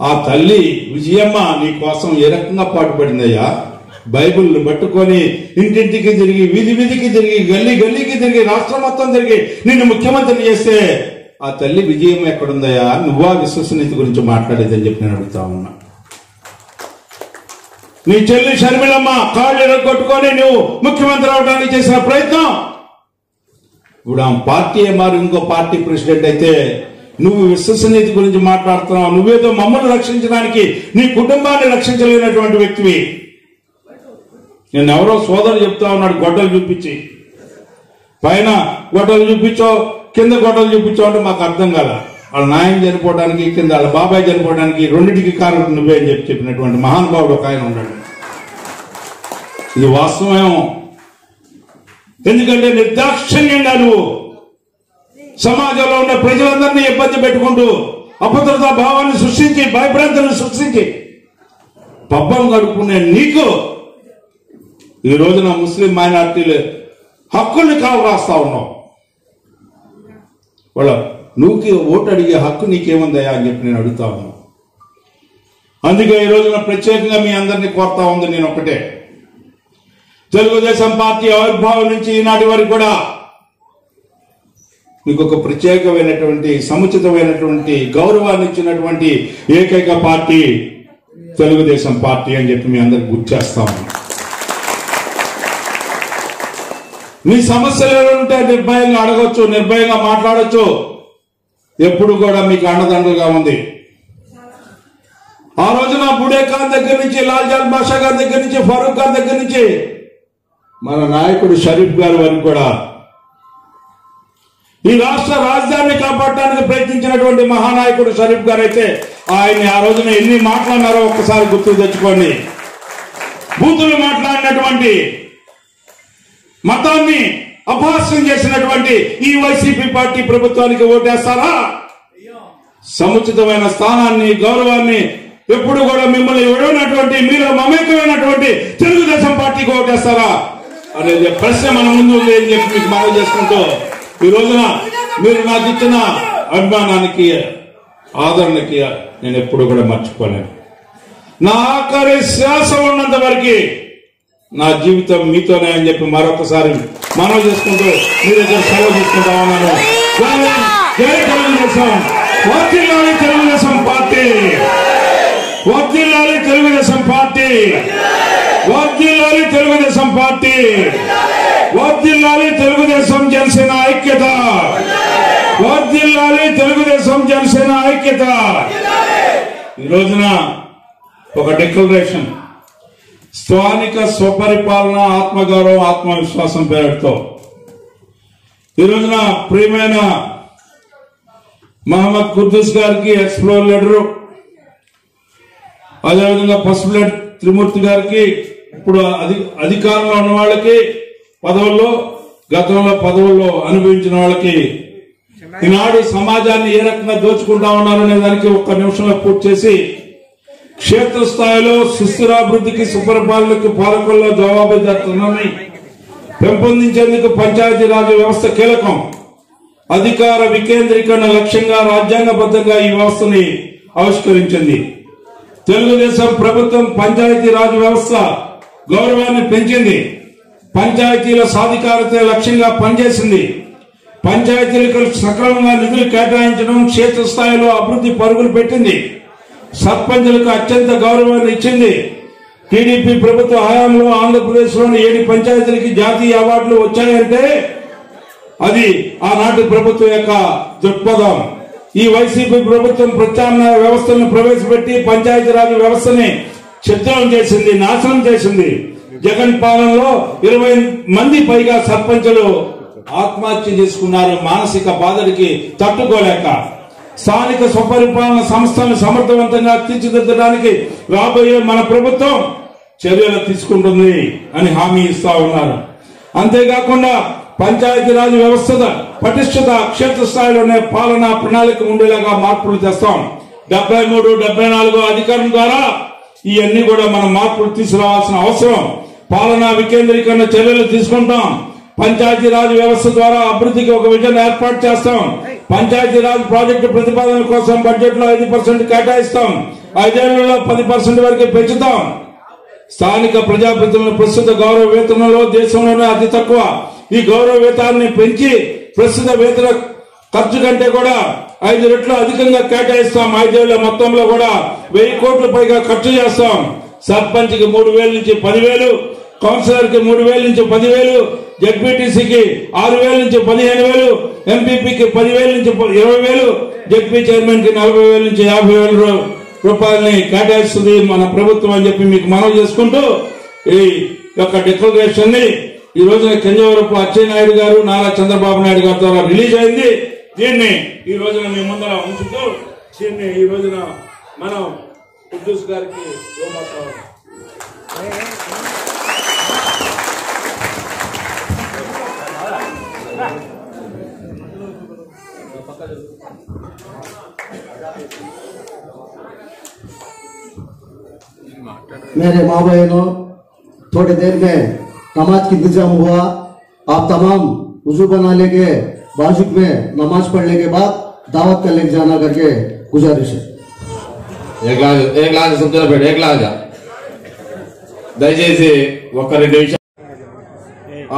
ఆ తల్లి విజయమ్మ నీ కోసం ఏ రకంగా పాటుపడిందయ్యా? బైబిల్ని పట్టుకొని ఇంటింటికి తిరిగి, వీధి వీధికి తిరిగి, గల్లీ గల్లీకి తిరిగి, రాష్ట్రం మొత్తం తిరిగి నిన్ను ముఖ్యమంత్రిని చేస్తే ఆ తల్లి విజయమ్మ ఎక్కడుందయ్యా? నువ్వా విశ్వసనీయత గురించి మాట్లాడేదని చెప్పి నేను అడుగుతా ఉన్నా. నీ చెల్లి షర్మిలమ్మ కాళ్ళు కొట్టుకొని నువ్వు ముఖ్యమంత్రి అవడానికి చేసిన ప్రయత్నం, ఇప్పుడు ఆ పార్టీ మారి ఇంకో పార్టీ ప్రెసిడెంట్ అయితే నువ్వు విశ్వసనీయత గురించి మాట్లాడుతున్నావు. నువ్వేదో మమ్మల్ని రక్షించడానికి నీ కుటుంబాన్ని రక్షించలేనటువంటి వ్యక్తివి. నేను ఎవరో సోదరు చెప్తా ఉన్నాడు, గొడ్డలు చూపించి, పైన గొడ్డలు చూపించో కింద గొడ్డలు చూపించో అంటే మాకు అర్థం కాల. వాళ్ళ నాయన చనిపోవడానికి, కింద వాళ్ళ బాబాయ్ చనిపోవడానికి రెండింటికి కారణం నువ్వే అని చెప్పినటువంటి మహానుభావుడు ఒక ఆయన ఉన్నాడు. ఇది వాస్తవమేమో. ఎందుకంటే నిర్దాక్షిణ్యంగా నువ్వు సమాజంలో ఉన్న ప్రజలందరినీ ఇబ్బంది పెట్టుకుంటూ అభద్రతా భావాన్ని సృష్టించి, భయభ్రాంతులను సృష్టించి పబ్బం గడుపుకునే నీకు ఈ రోజున ముస్లిం మైనార్టీలు హక్కుల్ని కావు రాస్తా ఉన్నావు. వాళ్ళ నువ్వుకి ఓటు అడిగే హక్కు నీకేముందయా అని చెప్పి నేను అడుగుతా ఉన్నాను. అందుకే ఈ రోజున ప్రత్యేకంగా మీ అందరినీ కోరుతా ఉంది నేను ఒకటే, తెలుగుదేశం పార్టీ ఆవిర్భావం నుంచి ఈనాటి వరకు కూడా మీకు ఒక ప్రత్యేకమైనటువంటి సముచితమైనటువంటి గౌరవాన్ని ఇచ్చినటువంటి ఏకైక పార్టీ తెలుగుదేశం పార్టీ అని చెప్పి మీ అందరికి గుర్తు చేస్తాము. మీ సమస్యలు ఉంటే నిర్భయంగా అడగొచ్చు, నిర్భయంగా మాట్లాడొచ్చు. ఎప్పుడు కూడా మీకు అండదండలుగా ఉంది. ఆ రోజున బుడే ఖాన్ దగ్గర నుంచి, లాల్జాన్ బాషా గారి దగ్గర నుంచి, ఫరూక్ గారి దగ్గర నుంచి మన నాయకుడు షరీఫ్ గారి వరకు కూడా ఈ రాష్ట్ర రాజధానిని కాపాడటానికి ప్రయత్నించినటువంటి మహానాయకుడు షరీఫ్ గారు అయితే ఆయన్ని ఆ రోజున ఎన్ని మాట్లాడినారో ఒక్కసారి గుర్తు తెచ్చుకోండి. బూతులు మాట్లాడినటువంటి, మతాన్ని అపహాస్యం చేసినటువంటి ఈ వైసీపీ పార్టీ ప్రభుత్వానికి ఓటేస్తారా? సముచితమైన స్థానాన్ని, గౌరవాన్ని ఎప్పుడు కూడా మిమ్మల్ని విడవనటువంటి, మీరు మమేకమైనటువంటి తెలుగుదేశం పార్టీకి ఓటేస్తారా అనేది ప్రశ్న మన ముందు ఉంది అని చెప్పి మీకు మనవి చేసుకుంటూ, ఈ రోజున మీరు నాకు ఇచ్చిన అభిమానానికి, ఆదరణకి నేను ఎప్పుడు కూడా మర్చిపోలేను. నా ఆఖరి శ్వాస ఉన్నంత వరకు నా జీవితం మీతోనే అని చెప్పి మరొకసారి మనవి చేసుకుంటూ మీ దగ్గర సెలవు తీసుకుంటా ఉన్నాను. జై తెలుగుదేశం, వర్ధిల్లాలి తెలుగుదేశం పార్టీ, వర్ధిల్లాలి తెలుగుదేశం పార్టీ, వర్ధిల్లాలి తెలుగుదేశం పార్టీ, వర్ధిల్లాలి తెలుగుదేశం జనసేన ఐక్యత, వర్ధిల్లాలి తెలుగుదేశం జనసేన ఐక్యత. ఈ రోజున ఒక డిక్లరేషన్, స్థానిక స్వపరిపాలన, ఆత్మగౌరవం, ఆత్మవిశ్వాసం పేరుతో ఈ రోజున ప్రియమైన మహమ్మద్ కుద్దూస్ గారికి ఎక్స్ప్లోర్ లెటరు, అదేవిధంగా పసుపులెట్ త్రిమూర్తి గారికి, ఇప్పుడు అధికారంలో ఉన్న వాళ్ళకి, పదవుల్లో గతంలో పదవుల్లో అనుభవించిన వాళ్ళకి ఈనాడు సమాజాన్ని ఏ రకంగా దోచుకుంటా ఉన్నారనే దానికి ఒక్క నిమిషంలో పూర్తి చేసి, క్షేత్రస్థాయిలో సుస్థిరాభివృద్ధికి, సుపరిపాలనకు, పాలకుల్లో జవాబుదారీతనాన్ని పెంపొందించేందుకు పంచాయతీరాజ్ వ్యవస్థ కీలకం. అధికార వికేంద్రీకరణ లక్ష్యంగా రాజ్యాంగబద్ధంగా ఈ వ్యవస్థని ఆవిష్కరించింది. తెలుగుదేశం ప్రభుత్వం పంచాయతీరాజ్ వ్యవస్థ గౌరవాన్ని పెంచింది. పంచాయతీల సాధికారత లక్ష్యంగా పనిచేసింది. పంచాయతీలకు సక్రమంగా నిధులు కేటాయించడం, క్షేత్రస్థాయిలో అభివృద్ధి పరుగులు పెట్టింది. సర్పంచులకు అత్యంత గౌరవాన్ని ఇచ్చింది. టీడీపీ ప్రభుత్వ హయాంలో ఆంధ్రప్రదేశ్ లోని 7 పంచాయతీలకి జాతీయ అవార్డులు వచ్చాయంటే అది ఆనాటి ప్రభుత్వం యొక్క దృక్పథం. ఈ వైసీపీ ప్రభుత్వం ప్రత్యామ్నాయ వ్యవస్థలను ప్రవేశపెట్టి పంచాయతీరాజ్ వ్యవస్థని చిత్రం చేసింది, నాశనం చేసింది. జగన్ పాలనలో 20 మంది పైగా సర్పంచులు ఆత్మహత్య చేసుకున్నారు, మానసిక బాధలకి తట్టుకోలేక. స్థానిక స్వపరిపాలన సంస్థలను సమర్థవంతంగా తీర్చిదిద్దడానికి రాబోయే మన ప్రభుత్వం చర్యలు తీసుకుంటుంది అని హామీ ఇస్తా ఉన్నారు. అంతేకాకుండా పంచాయతీరాజ్ వ్యవస్థ పటిష్టత క్షేత్రస్థాయిలోనే పాలనా ప్రణాళిక ఉండేలాగా మార్పులు తెస్తాం. 73, 74 అధికారం ద్వారా ఇవన్నీ కూడా మనం మార్పులు తీసుకురావాల్సిన అవసరం. పాలనా వికేంద్రీకరణ చర్యలు తీసుకుంటాం. పంచాయతీరాజ్ వ్యవస్థ ద్వారా అభివృద్ధికి ఒక విజన్ ఏర్పాటు చేస్తాం. పంచాయతీరాజ్ ప్రాజెక్టు ప్రతిపాదనల కోసం బడ్జెట్ లో 5% కేటాయిస్తాం. 5 ఏళ్లలో 10% వరకు పెంచుతాం. స్థానిక ప్రజాప్రతినిధుల ప్రస్తుత గౌరవ వేతనంలో దేశంలోనే అతి తక్కువ. ఈ గౌరవ వేతనాన్ని పెంచి ప్రస్తుత వేతన ఖర్చు కంటే కూడా 5 రెట్లు అధికంగా కేటాయిస్తాం. 5 ఏళ్ల మొత్తంలో కూడా 1000 కోట్ల పైగా ఖర్చు చేస్తాం. సర్పంచ్ కి 3,000 నుంచి 10,000, కౌన్సిలర్ కి 3,000 నుంచి 10,000, జడ్పీటీసీకి 6,000 నుంచి 15,000, ఎంపీపీకి 10,000 నుంచి 20,000, జడ్పీ చైర్మన్ కి 40,000 నుంచి 50,000 రూపాయలని కేటాయిస్తుంది మన ప్రభుత్వం అని చెప్పి మీకు మనవి చేసుకుంటూ ఈ యొక్క డిక్లరేషన్ ని ఈ రోజున కెంజవరపు అచ్చెన్నాయుడు గారు, నారా చంద్రబాబు నాయుడు గారి ద్వారా రిలీజ్ అయింది. దీన్ని ఈ రోజున మీ ముందర ఉంచుతూ దీన్ని ఈ రోజున మనం కుద్దూస్ గారికి मेरे माँ बहनों, थोड़ी देर में नमाज की इंतजाम हुआ। आप तमाम वजू बना लेके बाजुक में नमाज पढ़ने के बाद दावत का लेके जाना करके गुजारिश है। एक लाख सुनते बैठ 1 लाख దయచేసి ఒక 2 నిమిషాలు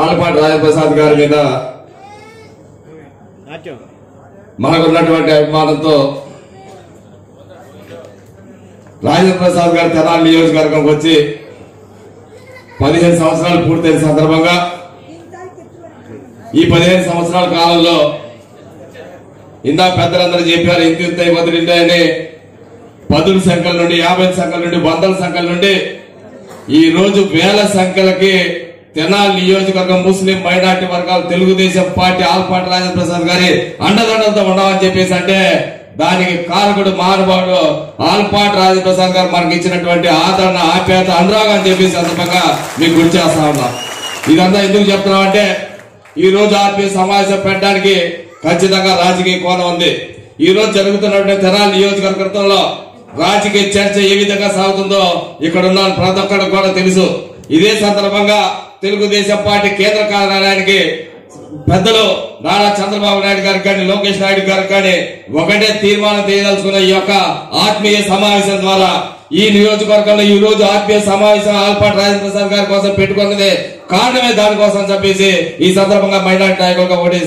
ఆలపాటి రాజప్రసాద్ గారి మీద మనకున్నటువంటి అభిమానంతో రాజప్రసాద్ గారు తెనాలి నియోజకవర్గంకి వచ్చి 15 సంవత్సరాలు పూర్తయిన సందర్భంగా ఈ 15 సంవత్సరాల కాలంలో ఇందా పెద్దలందరూ చెప్పారు ఇంత వదిలింటాయని 10 సంఖ్యల నుండి 50 సంఖ్యల నుండి 100 సంఖ్యల నుండి ఈ రోజు వేల సంఖ్యలకి తెనాలి నియోజకవర్గం ముస్లిం మైనార్టీ వర్గాలు తెలుగుదేశం పార్టీ ఆలపాటి రాజప్రసాద్ గారి అండదండలతో ఉండవని చెప్పేసి అంటే దానికి కారకుడు మహానుభావుడు ఆలపాటి రాజప్రసాద్ గారు మనకి ఇచ్చినటువంటి ఆదరణ, ఆప్యాయత, అనురాగం అని చెప్పేసి సందర్భంగా మీకు గుర్తు చేస్తా ఉన్నాం. ఇదంతా ఎందుకు చెప్తున్నాం అంటే ఈ రోజు ఆత్మీయ సమావేశం పెట్టడానికి ఖచ్చితంగా రాజకీయ కోణం ఉంది. ఈ రోజు జరుగుతున్నటువంటి తెనాలి నియోజకవర్గంలో రాజకీయ చర్చ ఏ విధంగా సాగుతుందో ఇక్కడ ఉన్న ప్రతి ఒక్కరికి కూడా తెలుసు. ఇదే సందర్భంగా తెలుగుదేశం పార్టీ కేంద్ర కార్యాలయానికి పెద్దలు నారా చంద్రబాబు నాయుడు గారికి కానీ లోకేష్ నాయుడు గారికి కానీ ఒకటే తీర్మానం చేయదలుచుకున్న ఈ యొక్క ఆత్మీయ సమావేశం ద్వారా ఈ నియోజకవర్గంలో ఈ రోజు ఆత్మీయ సమావేశం ఆలపాటి రాజప్రసాద్ గారి కోసం పెట్టుకున్నది కారణమే దానికోసం చెప్పేసి ఈ సందర్భంగా మైనార్టీ నాయకులుగా ఒకటి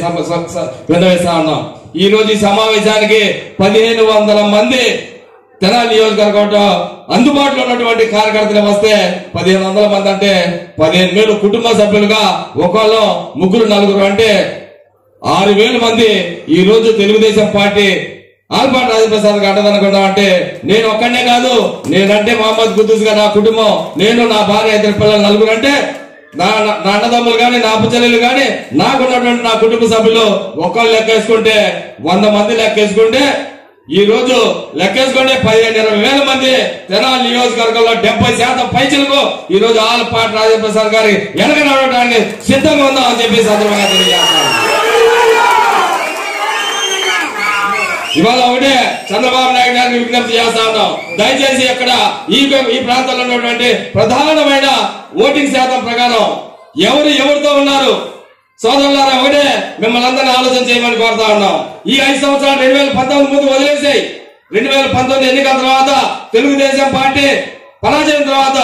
విన్నవిస్తా ఉన్నాం. ఈ రోజు ఈ సమావేశానికి 1,500 మంది తెనాలి నియోజకవర్గంలో అందుబాటులో ఉన్నటువంటి కార్యకర్తలు వస్తే 1,500 మంది అంటే 15,000 కుటుంబ సభ్యులుగా ఒకళ్ళు 3, 4 అంటే 6,000 మంది ఈ రోజు తెలుగుదేశం పార్టీ ఆలపాటి రాజప్రసాద్ అంటదనుకున్నాం. అంటే నేను ఒక్కనే కాదు, నేనంటే మహమ్మద్ కుద్దూస్ గారు, నా కుటుంబం, నేను, నా భార్య, 2 పిల్లలు, 4 అంటే నా అన్నదమ్ములు గాని, నా అప్పచెల్లెలు గాని, నాకున్నటువంటి నా కుటుంబ సభ్యులు ఒకళ్ళు లెక్కేసుకుంటే 100 మంది లెక్కేసుకుంటే ఈ రోజు లెక్కేసుకుంటే 15,000-20,000 మంది తెనాలి నియోజకవర్గంలో 70% పైచలకు ఈ రోజు ఆలపాటి రాజప్రసాద్ గారి వెనక నడవడానికి సిద్ధంగా ఉందా అని చెప్పి సందర్భంగా తెలియజేస్తాను. ఇవాళ ఒకటే చంద్రబాబు నాయుడు గారిని విజ్ఞప్తి చేస్తా ఉన్నాం. దయచేసి ఇక్కడ ఈ ప్రాంతంలో ఉన్నటువంటి ప్రధానమైన ఓటింగ్ శాతం ప్రకారం ఎవరితో ఉన్నారు సోదరులారా, ఒకటే మిమ్మల్ని అందరినీ ఆలోచన చేయమని కోరుతా ఉన్నాం. ఈ 5 సంవత్సరాలు 2019 ముందు వదిలేసాయి. 2019 ఎన్నికల తర్వాత తెలుగుదేశం పార్టీ పరాజయం తర్వాత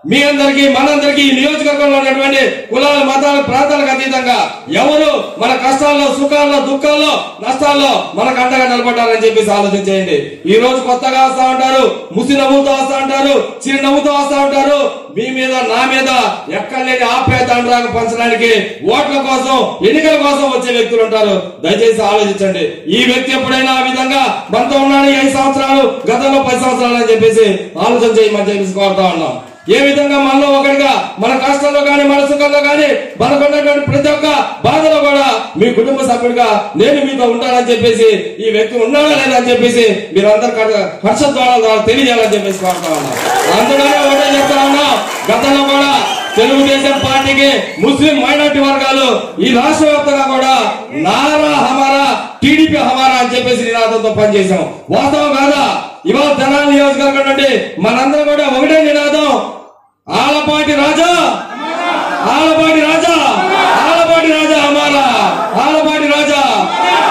మీ అందరికీ మనందరికీ ఈ నియోజకవర్గంలో ఉన్నటువంటి కులాల, మతాల, ప్రాంతాలకు అతీతంగా ఎవరు మన కష్టాల్లో, సుఖాల్లో, దుఃఖాల్లో, నష్టాల్లో మనకు అండగా నిలబడ్డారని చెప్పేసి ఆలోచన చేయండి. ఈ రోజు కొత్తగా వస్తా ఉంటారు, ముసి నవ్వుతో వస్తా ఉంటారు, చిరు నవ్వుతో వస్తా ఉంటారు. మీ మీద, నా మీద ఎక్కడలేని ఆప్యాయత, అనురాగం పంచడానికి ఓట్ల కోసం, ఎన్నికల కోసం వచ్చే వ్యక్తులు ఉంటారు. దయచేసి ఆలోచించండి. ఈ వ్యక్తి ఎప్పుడైనా ఆ విధంగా మనతో ఉన్నాడు 5 సంవత్సరాలు, గతంలో 10 సంవత్సరాలు అని చెప్పేసి ఆలోచన చేయమని చెప్పేసి కోరుతా ఉన్నాం. ఏ విధంగా మనలో ఒకటిగా మన కష్టంలో కానీ మన సుఖంలో కానీ మనకున్నటువంటి ప్రతి ఒక్క బాధలో కూడా మీ కుటుంబ సభ్యుడిగా నేను మీతో ఉంటానని చెప్పేసి ఈ వ్యక్తి ఉన్నాడా లేదా అని చెప్పేసి మీరందరూ హర్షద్వారాల ద్వారా తెలియజేయాలని చెప్పేసి కోరుతా ఉన్నాం. అందులోనే ఒకటే చెప్తా ఉన్నాం, గతంలో కూడా తెలుగుదేశం పార్టీకి ముస్లిం మైనార్టీ వర్గాలు ఈ రాష్ట్ర వ్యాప్తంగా కూడా నారా హమారా టీడీపీ హమారా అని చెప్పేసి నినాదంతో పనిచేశాం. వాస్తవం కాదా? ఇవాళ తెనాలి నియోజకవర్గం నుండి మనందరం కూడా ఒకటే నినాదం, ఆలపాటి రాజా ఆలపాటి రాజా ఆలపాటి రాజా హమారా ఆలపాటి రాజా.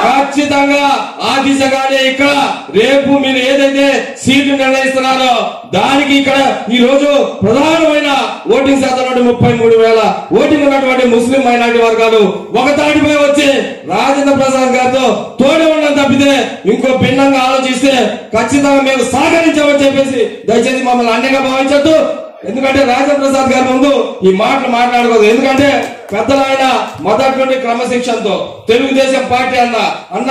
ఖచ్చితంగా ఆ దిశగానే ఇక్కడ రేపు మీరు ఏదైతే సీట్లు నిర్ణయిస్తున్నారో దానికి ఇక్కడ ఈ రోజు ప్రధానమైన ఓటింగ్ శాతం 33,000 ఓటింగ్ ఉన్నటువంటి ముస్లిం మైనార్టీ వర్గాలు ఒక తాటిపై వచ్చి రాజేంద్ర ప్రసాద్ గారితో తోడు ఉండడం తప్పితే ఇంకో భిన్నంగా ఆలోచిస్తే ఖచ్చితంగా మేము సహకరించామని చెప్పేసి దయచేసి మమ్మల్ని అన్యంగా భావించద్దు. ఎందుకంటే రాజేంద్ర ప్రసాద్ గారి ముందు ఈ మాటలు మాట్లాడకూడదు. ఎందుకంటే పెద్దలు ఆయన మొదటి నుండి క్రమశిక్షణతో తెలుగుదేశం పార్టీ అన్న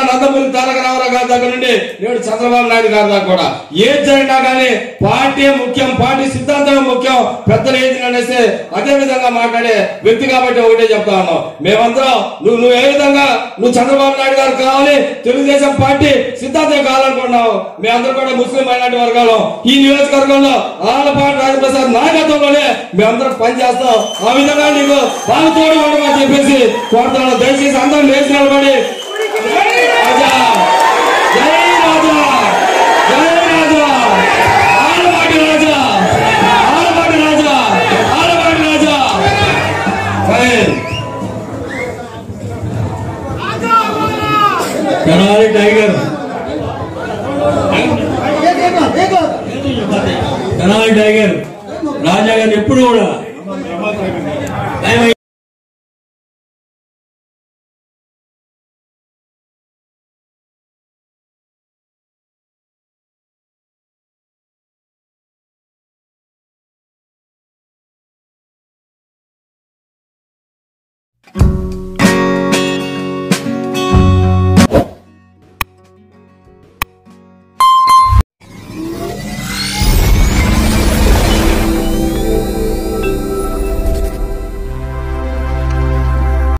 నందమూరి తారక రామారావు గారి దగ్గర నుండి నేడు చంద్రబాబు నాయుడు గారి దాకా కూడా ఏది జరిగినా కానీ పార్టీ ముఖ్యం, పార్టీ సిద్ధాంతం ముఖ్యం, పెద్దలు ఏది అనేసి అదే విధంగా మాట్లాడే వ్యక్తి కాబట్టి ఒకటే చెప్తా ఉన్నాం, మేమందరం నువ్వు ఏ విధంగా నువ్వు చంద్రబాబు నాయుడు గారు కావాలి, తెలుగుదేశం పార్టీ సిద్ధాంతం కావాలనుకుంటున్నావు, మేమందరం కూడా ముస్లిం మైనార్టీ వర్గాలు ఈ నియోజకవర్గంలో ఆలపాటి రాజప్రసాద్ నాయకత్వంలోనే మేమందరం పనిచేస్తాం. ఆ విధంగా నీకు బాగా తోడు ఉండమని చెప్పేసి కోరుతాను. దయచేసి అందరూ లేచి నిలబడి రాజా జై రాజా జై రాజా ఆలపాటి రాజా ఆలపాటి రాజా ఆలపాటి రాజా. తెనాలి టైగర్ తెనాలి టైగర్ రాజా గారు ఎప్పుడు కూడా you